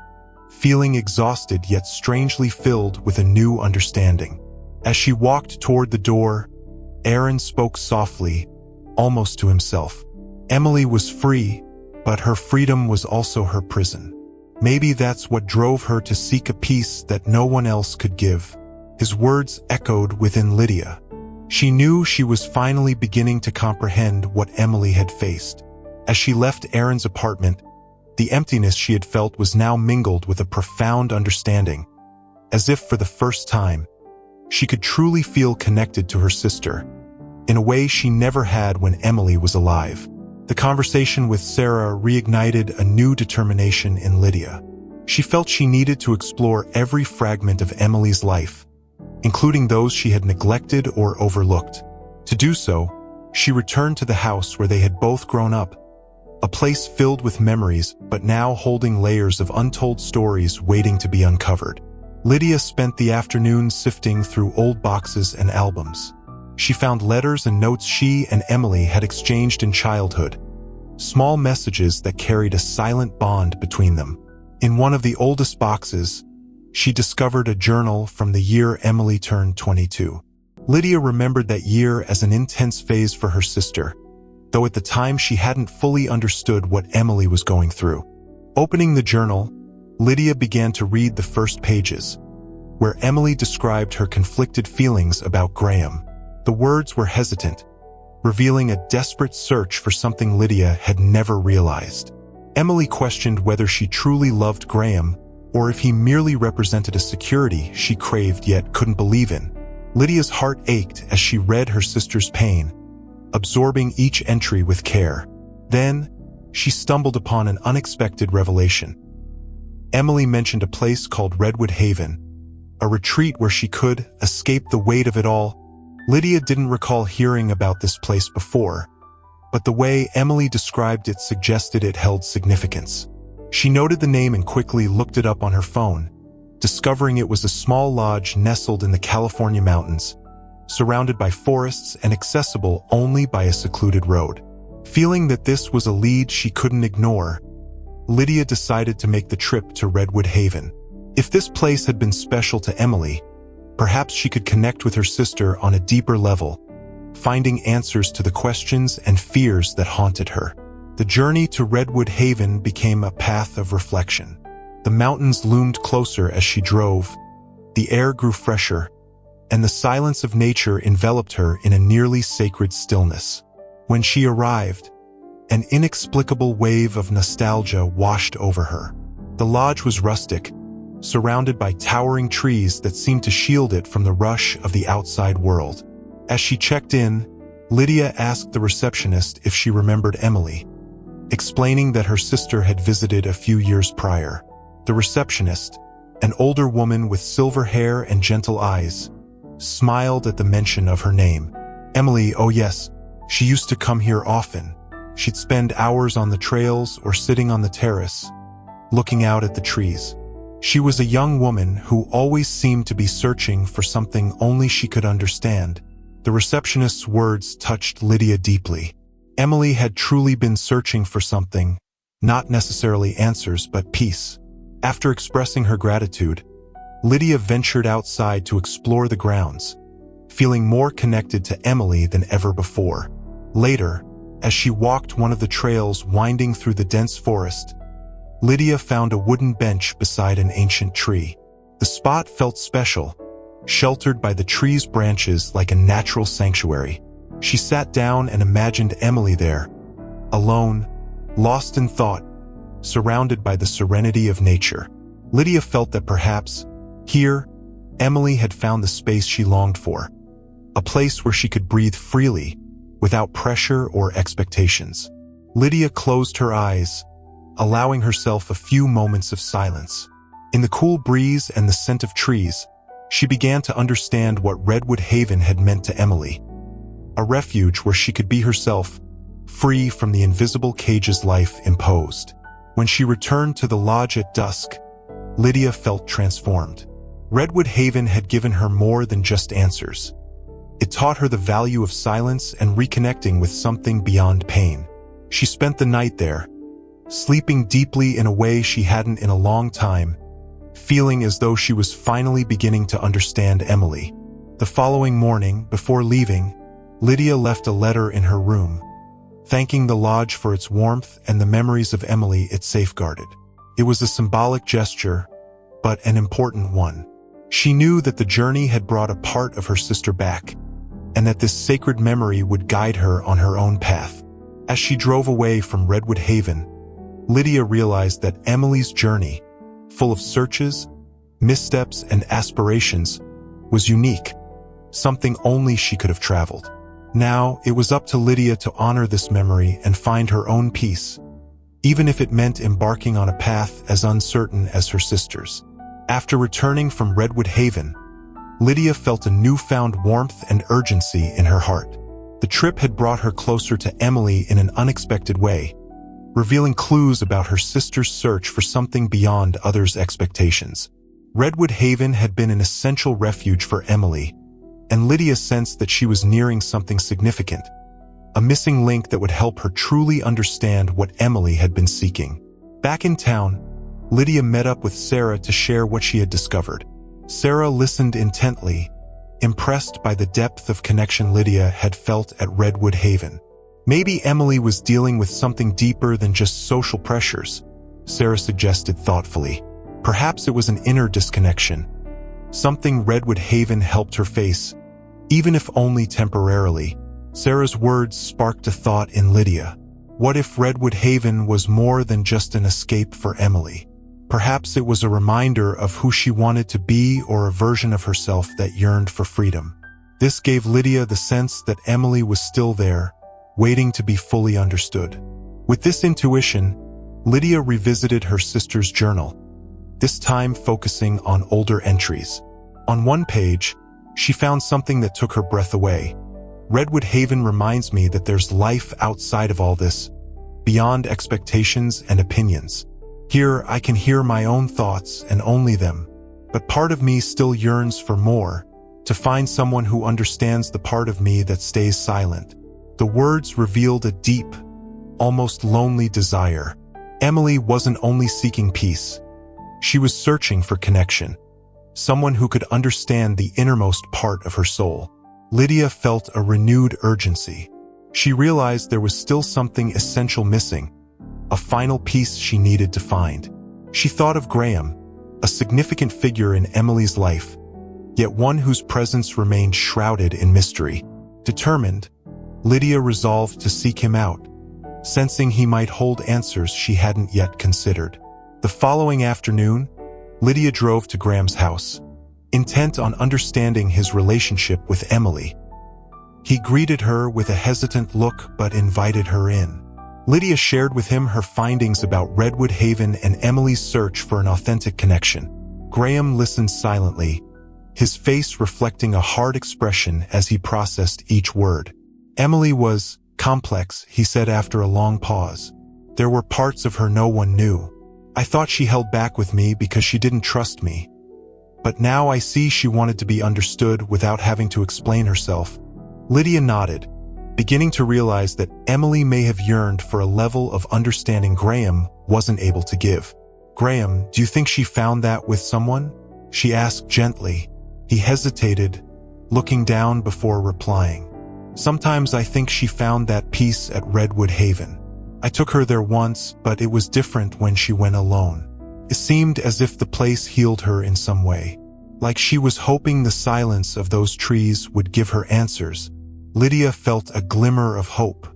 feeling exhausted yet strangely filled with a new understanding. As she walked toward the door, Aaron spoke softly, almost to himself. Emily was free, but her freedom was also her prison. Maybe that's what drove her to seek a peace that no one else could give. His words echoed within Lydia. She knew she was finally beginning to comprehend what Emily had faced. As she left Aaron's apartment, the emptiness she had felt was now mingled with a profound understanding. As if for the first time, she could truly feel connected to her sister, in a way she never had when Emily was alive. The conversation with Sarah reignited a new determination in Lydia. She felt she needed to explore every fragment of Emily's life, including those she had neglected or overlooked. To do so, she returned to the house where they had both grown up, a place filled with memories but now holding layers of untold stories waiting to be uncovered. Lydia spent the afternoon sifting through old boxes and albums. She found letters and notes she and Emily had exchanged in childhood, small messages that carried a silent bond between them. In one of the oldest boxes, she discovered a journal from the year Emily turned 22. Lydia remembered that year as an intense phase for her sister, though at the time she hadn't fully understood what Emily was going through. Opening the journal, Lydia began to read the first pages, where Emily described her conflicted feelings about Graham. The words were hesitant, revealing a desperate search for something Lydia had never realized. Emily questioned whether she truly loved Graham, or if he merely represented a security she craved yet couldn't believe in. Lydia's heart ached as she read her sister's pain, absorbing each entry with care. Then, she stumbled upon an unexpected revelation. Emily mentioned a place called Redwood Haven, a retreat where she could escape the weight of it all. Lydia didn't recall hearing about this place before, but the way Emily described it suggested it held significance. She noted the name and quickly looked it up on her phone, discovering it was a small lodge nestled in the California mountains, surrounded by forests and accessible only by a secluded road. Feeling that this was a lead she couldn't ignore, Lydia decided to make the trip to Redwood Haven. If this place had been special to Emily, perhaps she could connect with her sister on a deeper level, finding answers to the questions and fears that haunted her. The journey to Redwood Haven became a path of reflection. The mountains loomed closer as she drove, the air grew fresher, and the silence of nature enveloped her in a nearly sacred stillness. When she arrived, an inexplicable wave of nostalgia washed over her. The lodge was rustic, surrounded by towering trees that seemed to shield it from the rush of the outside world. As she checked in, Lydia asked the receptionist if she remembered Emily, explaining that her sister had visited a few years prior. The receptionist, an older woman with silver hair and gentle eyes, smiled at the mention of her name. Emily, oh yes, she used to come here often. She'd spend hours on the trails or sitting on the terrace, looking out at the trees. She was a young woman who always seemed to be searching for something only she could understand. The receptionist's words touched Lydia deeply. Emily had truly been searching for something, not necessarily answers but peace. After expressing her gratitude, Lydia ventured outside to explore the grounds, feeling more connected to Emily than ever before. Later, as she walked one of the trails winding through the dense forest, Lydia found a wooden bench beside an ancient tree. The spot felt special, sheltered by the tree's branches like a natural sanctuary. She sat down and imagined Emily there, alone, lost in thought, surrounded by the serenity of nature. Lydia felt that perhaps, here, Emily had found the space she longed for, a place where she could breathe freely, without pressure or expectations. Lydia closed her eyes, allowing herself a few moments of silence. In the cool breeze and the scent of trees, she began to understand what Redwood Haven had meant to Emily. A refuge where she could be herself, free from the invisible cages life imposed. When she returned to the lodge at dusk, Lydia felt transformed. Redwood Haven had given her more than just answers. It taught her the value of silence and reconnecting with something beyond pain. She spent the night there, sleeping deeply in a way she hadn't in a long time, feeling as though she was finally beginning to understand Emily. The following morning, before leaving, Lydia left a letter in her room, thanking the lodge for its warmth and the memories of Emily it safeguarded. It was a symbolic gesture, but an important one. She knew that the journey had brought a part of her sister back, and that this sacred memory would guide her on her own path. As she drove away from Redwood Haven, Lydia realized that Emily's journey, full of searches, missteps, and aspirations, was unique, something only she could have traveled. Now, it was up to Lydia to honor this memory and find her own peace, even if it meant embarking on a path as uncertain as her sister's. After returning from Redwood Haven, Lydia felt a newfound warmth and urgency in her heart. The trip had brought her closer to Emily in an unexpected way, revealing clues about her sister's search for something beyond others' expectations. Redwood Haven had been an essential refuge for Emily, and Lydia sensed that she was nearing something significant, a missing link that would help her truly understand what Emily had been seeking. Back in town, Lydia met up with Sarah to share what she had discovered. Sarah listened intently, impressed by the depth of connection Lydia had felt at Redwood Haven. Maybe Emily was dealing with something deeper than just social pressures, Sarah suggested thoughtfully. Perhaps it was an inner disconnection, something Redwood Haven helped her face, even if only temporarily. Sarah's words sparked a thought in Lydia. What if Redwood Haven was more than just an escape for Emily? Perhaps it was a reminder of who she wanted to be or a version of herself that yearned for freedom. This gave Lydia the sense that Emily was still there, waiting to be fully understood. With this intuition, Lydia revisited her sister's journal, this time focusing on older entries. On one page, she found something that took her breath away. Redwood Haven reminds me that there's life outside of all this, beyond expectations and opinions. Here, I can hear my own thoughts and only them, but part of me still yearns for more, to find someone who understands the part of me that stays silent. The words revealed a deep, almost lonely desire. Emily wasn't only seeking peace. She was searching for connection, someone who could understand the innermost part of her soul. Lydia felt a renewed urgency. She realized there was still something essential missing, a final piece she needed to find. She thought of Graham, a significant figure in Emily's life, yet one whose presence remained shrouded in mystery. Determined, Lydia resolved to seek him out, sensing he might hold answers she hadn't yet considered. The following afternoon, Lydia drove to Graham's house, intent on understanding his relationship with Emily. He greeted her with a hesitant look but invited her in. Lydia shared with him her findings about Redwood Haven and Emily's search for an authentic connection. Graham listened silently, his face reflecting a hard expression as he processed each word. Emily was complex, he said after a long pause. There were parts of her no one knew. I thought she held back with me because she didn't trust me. But now I see she wanted to be understood without having to explain herself. Lydia nodded, beginning to realize that Emily may have yearned for a level of understanding Graham wasn't able to give. Graham, do you think she found that with someone? She asked gently. He hesitated, looking down before replying. Sometimes I think she found that peace at Redwood Haven. I took her there once, but it was different when she went alone. It seemed as if the place healed her in some way, like she was hoping the silence of those trees would give her answers. Lydia felt a glimmer of hope.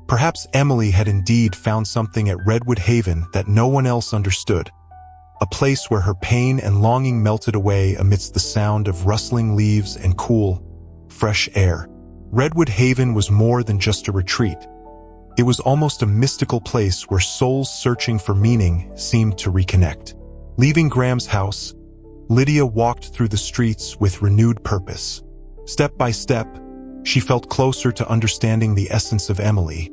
Perhaps Emily had indeed found something at Redwood Haven that no one else understood, a place where her pain and longing melted away amidst the sound of rustling leaves and cool, fresh air. Redwood Haven was more than just a retreat. It was almost a mystical place where souls searching for meaning seemed to reconnect. Leaving Graham's house, Lydia walked through the streets with renewed purpose. Step by step, she felt closer to understanding the essence of Emily,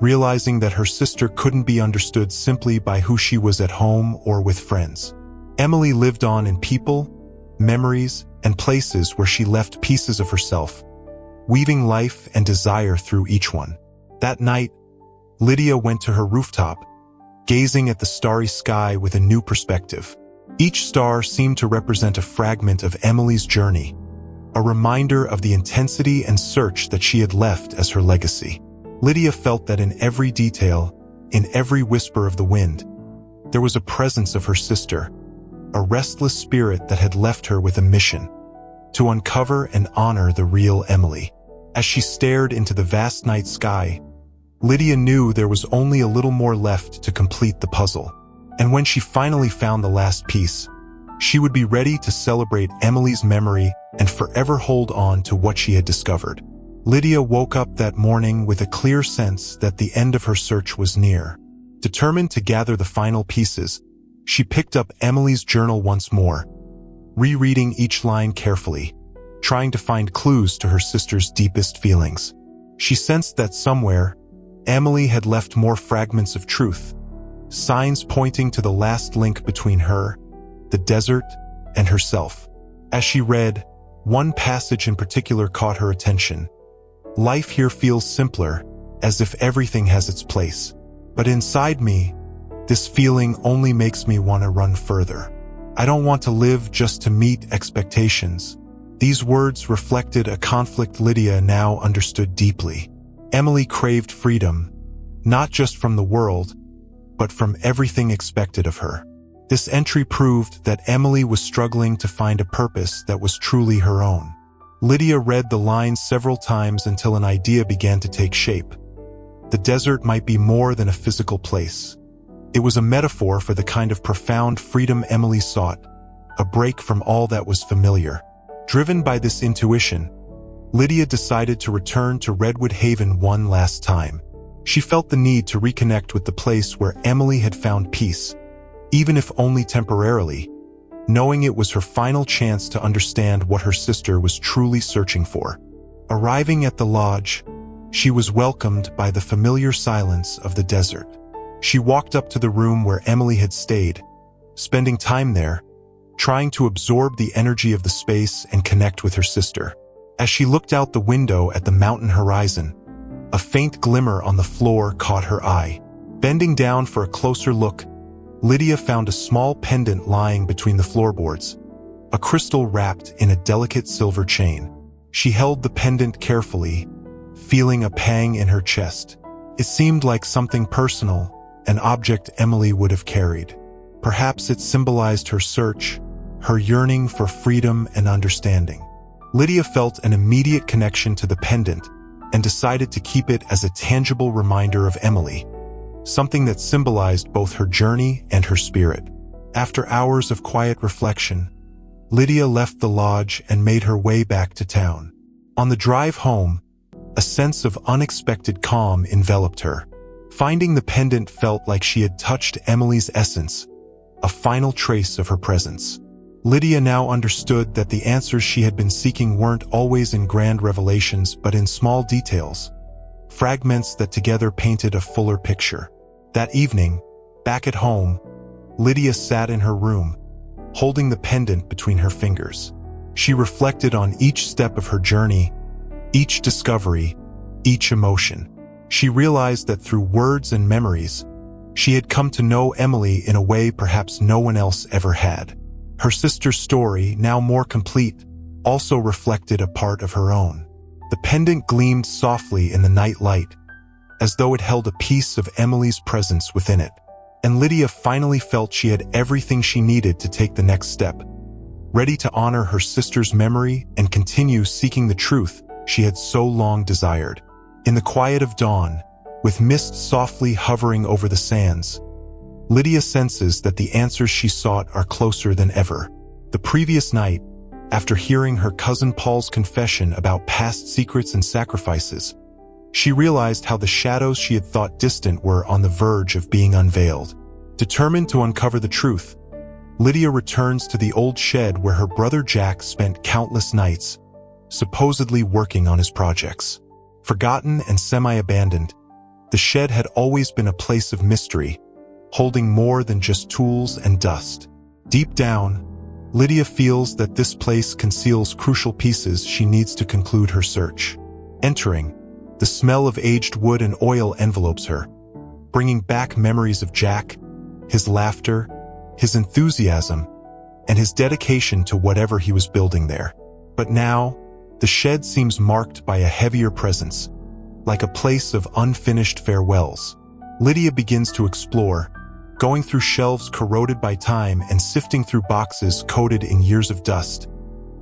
realizing that her sister couldn't be understood simply by who she was at home or with friends. Emily lived on in people, memories, and places where she left pieces of herself, weaving life and desire through each one. That night, Lydia went to her rooftop, gazing at the starry sky with a new perspective. Each star seemed to represent a fragment of Emily's journey, a reminder of the intensity and search that she had left as her legacy. Lydia felt that in every detail, in every whisper of the wind, there was a presence of her sister, a restless spirit that had left her with a mission, to uncover and honor the real Emily. As she stared into the vast night sky, Lydia knew there was only a little more left to complete the puzzle. And when she finally found the last piece, she would be ready to celebrate Emily's memory and forever hold on to what she had discovered. Lydia woke up that morning with a clear sense that the end of her search was near. Determined to gather the final pieces, she picked up Emily's journal once more, rereading each line carefully, trying to find clues to her sister's deepest feelings. She sensed that somewhere, Emily had left more fragments of truth, signs pointing to the last link between her, the desert, and herself. As she read, one passage in particular caught her attention. Life here feels simpler, as if everything has its place. But inside me, this feeling only makes me want to run further. I don't want to live just to meet expectations. These words reflected a conflict Lydia now understood deeply. Emily craved freedom, not just from the world, but from everything expected of her. This entry proved that Emily was struggling to find a purpose that was truly her own. Lydia read the lines several times until an idea began to take shape. The desert might be more than a physical place. It was a metaphor for the kind of profound freedom Emily sought, a break from all that was familiar. Driven by this intuition, Lydia decided to return to Redwood Haven one last time. She felt the need to reconnect with the place where Emily had found peace, even if only temporarily, knowing it was her final chance to understand what her sister was truly searching for. Arriving at the lodge, she was welcomed by the familiar silence of the desert. She walked up to the room where Emily had stayed, spending time there, trying to absorb the energy of the space and connect with her sister. As she looked out the window at the mountain horizon, a faint glimmer on the floor caught her eye. Bending down for a closer look, Lydia found a small pendant lying between the floorboards, a crystal wrapped in a delicate silver chain. She held the pendant carefully, feeling a pang in her chest. It seemed like something personal, an object Emily would have carried. Perhaps it symbolized her search, her yearning for freedom and understanding. Lydia felt an immediate connection to the pendant and decided to keep it as a tangible reminder of Emily, something that symbolized both her journey and her spirit. After hours of quiet reflection, Lydia left the lodge and made her way back to town. On the drive home, a sense of unexpected calm enveloped her. Finding the pendant felt like she had touched Emily's essence, a final trace of her presence. Lydia now understood that the answers she had been seeking weren't always in grand revelations but in small details, fragments that together painted a fuller picture. That evening, back at home, Lydia sat in her room, holding the pendant between her fingers. She reflected on each step of her journey, each discovery, each emotion. She realized that through words and memories, she had come to know Emily in a way perhaps no one else ever had. Her sister's story, now more complete, also reflected a part of her own. The pendant gleamed softly in the night light, as though it held a piece of Emily's presence within it. And Lydia finally felt she had everything she needed to take the next step, ready to honor her sister's memory and continue seeking the truth she had so long desired. In the quiet of dawn, with mist softly hovering over the sands. Lydia senses that the answers she sought are closer than ever. The previous night, after hearing her cousin Paul's confession about past secrets and sacrifices, she realized how the shadows she had thought distant were on the verge of being unveiled. Determined to uncover the truth, Lydia returns to the old shed where her brother Jack spent countless nights, supposedly working on his projects. Forgotten and semi-abandoned, the shed had always been a place of mystery, holding more than just tools and dust. Deep down, Lydia feels that this place conceals crucial pieces she needs to conclude her search. Entering, the smell of aged wood and oil envelopes her, bringing back memories of Jack, his laughter, his enthusiasm, and his dedication to whatever he was building there. But now, the shed seems marked by a heavier presence, like a place of unfinished farewells. Lydia begins to explore, going through shelves corroded by time and sifting through boxes coated in years of dust,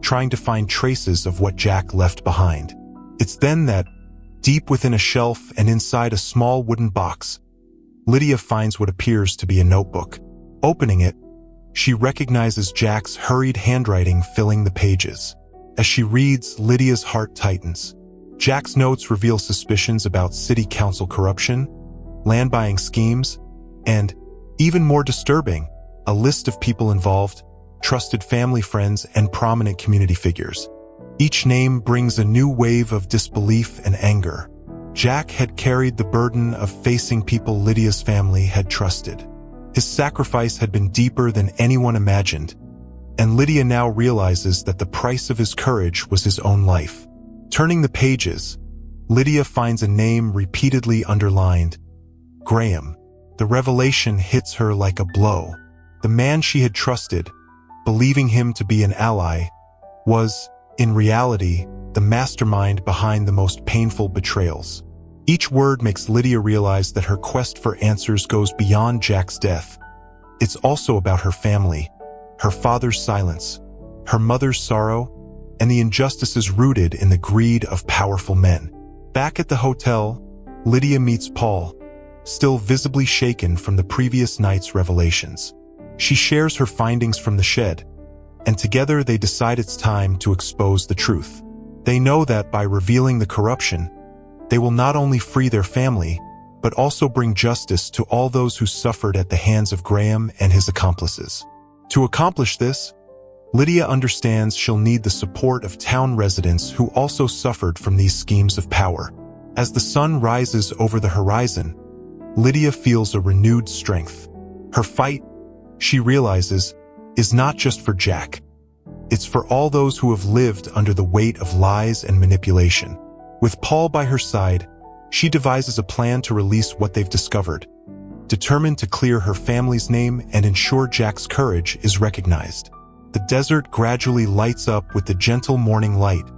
trying to find traces of what Jack left behind. It's then that, deep within a shelf and inside a small wooden box, Lydia finds what appears to be a notebook. Opening it, she recognizes Jack's hurried handwriting filling the pages. As she reads, Lydia's heart tightens. Jack's notes reveal suspicions about city council corruption, land buying schemes, and, even more disturbing, a list of people involved, trusted family friends, and prominent community figures. Each name brings a new wave of disbelief and anger. Jack had carried the burden of facing people Lydia's family had trusted. His sacrifice had been deeper than anyone imagined, and Lydia now realizes that the price of his courage was his own life. Turning the pages, Lydia finds a name repeatedly underlined: Graham. The revelation hits her like a blow. The man she had trusted, believing him to be an ally, was, in reality, the mastermind behind the most painful betrayals. Each word makes Lydia realize that her quest for answers goes beyond Jack's death. It's also about her family, her father's silence, her mother's sorrow, and the injustices rooted in the greed of powerful men. Back at the hotel, Lydia meets Paul, still visibly shaken from the previous night's revelations. She shares her findings from the shed, and together they decide it's time to expose the truth. They know that by revealing the corruption, they will not only free their family, but also bring justice to all those who suffered at the hands of Graham and his accomplices. To accomplish this, Lydia understands she'll need the support of town residents who also suffered from these schemes of power. As the sun rises over the horizon, Lydia feels a renewed strength. Her fight, she realizes, is not just for Jack. It's for all those who have lived under the weight of lies and manipulation. With Paul by her side, she devises a plan to release what they've discovered, determined to clear her family's name and ensure Jack's courage is recognized. The desert gradually lights up with the gentle morning light,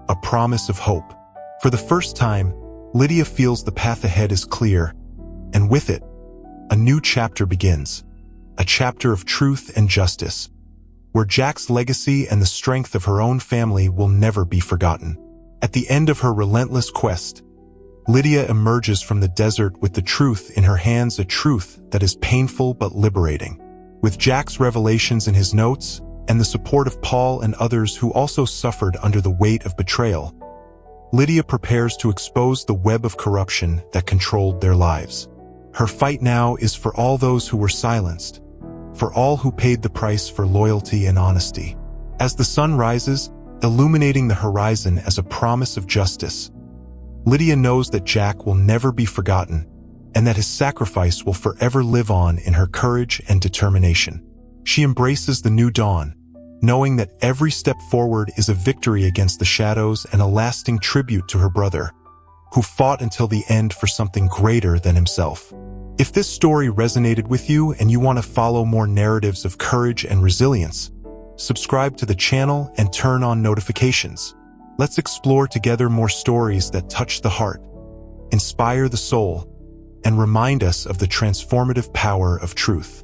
a promise of hope. For the first time, Lydia feels the path ahead is clear, and with it, a new chapter begins, a chapter of truth and justice, where Jack's legacy and the strength of her own family will never be forgotten. At the end of her relentless quest, Lydia emerges from the desert with the truth in her hands, a truth that is painful but liberating. With Jack's revelations in his notes and the support of Paul and others who also suffered under the weight of betrayal, Lydia prepares to expose the web of corruption that controlled their lives. Her fight now is for all those who were silenced, for all who paid the price for loyalty and honesty. As the sun rises, illuminating the horizon as a promise of justice, Lydia knows that Jack will never be forgotten and that his sacrifice will forever live on in her courage and determination. She embraces the new dawn, knowing that every step forward is a victory against the shadows and a lasting tribute to her brother, who fought until the end for something greater than himself. If this story resonated with you and you want to follow more narratives of courage and resilience, subscribe to the channel and turn on notifications. Let's explore together more stories that touch the heart, inspire the soul, and remind us of the transformative power of truth.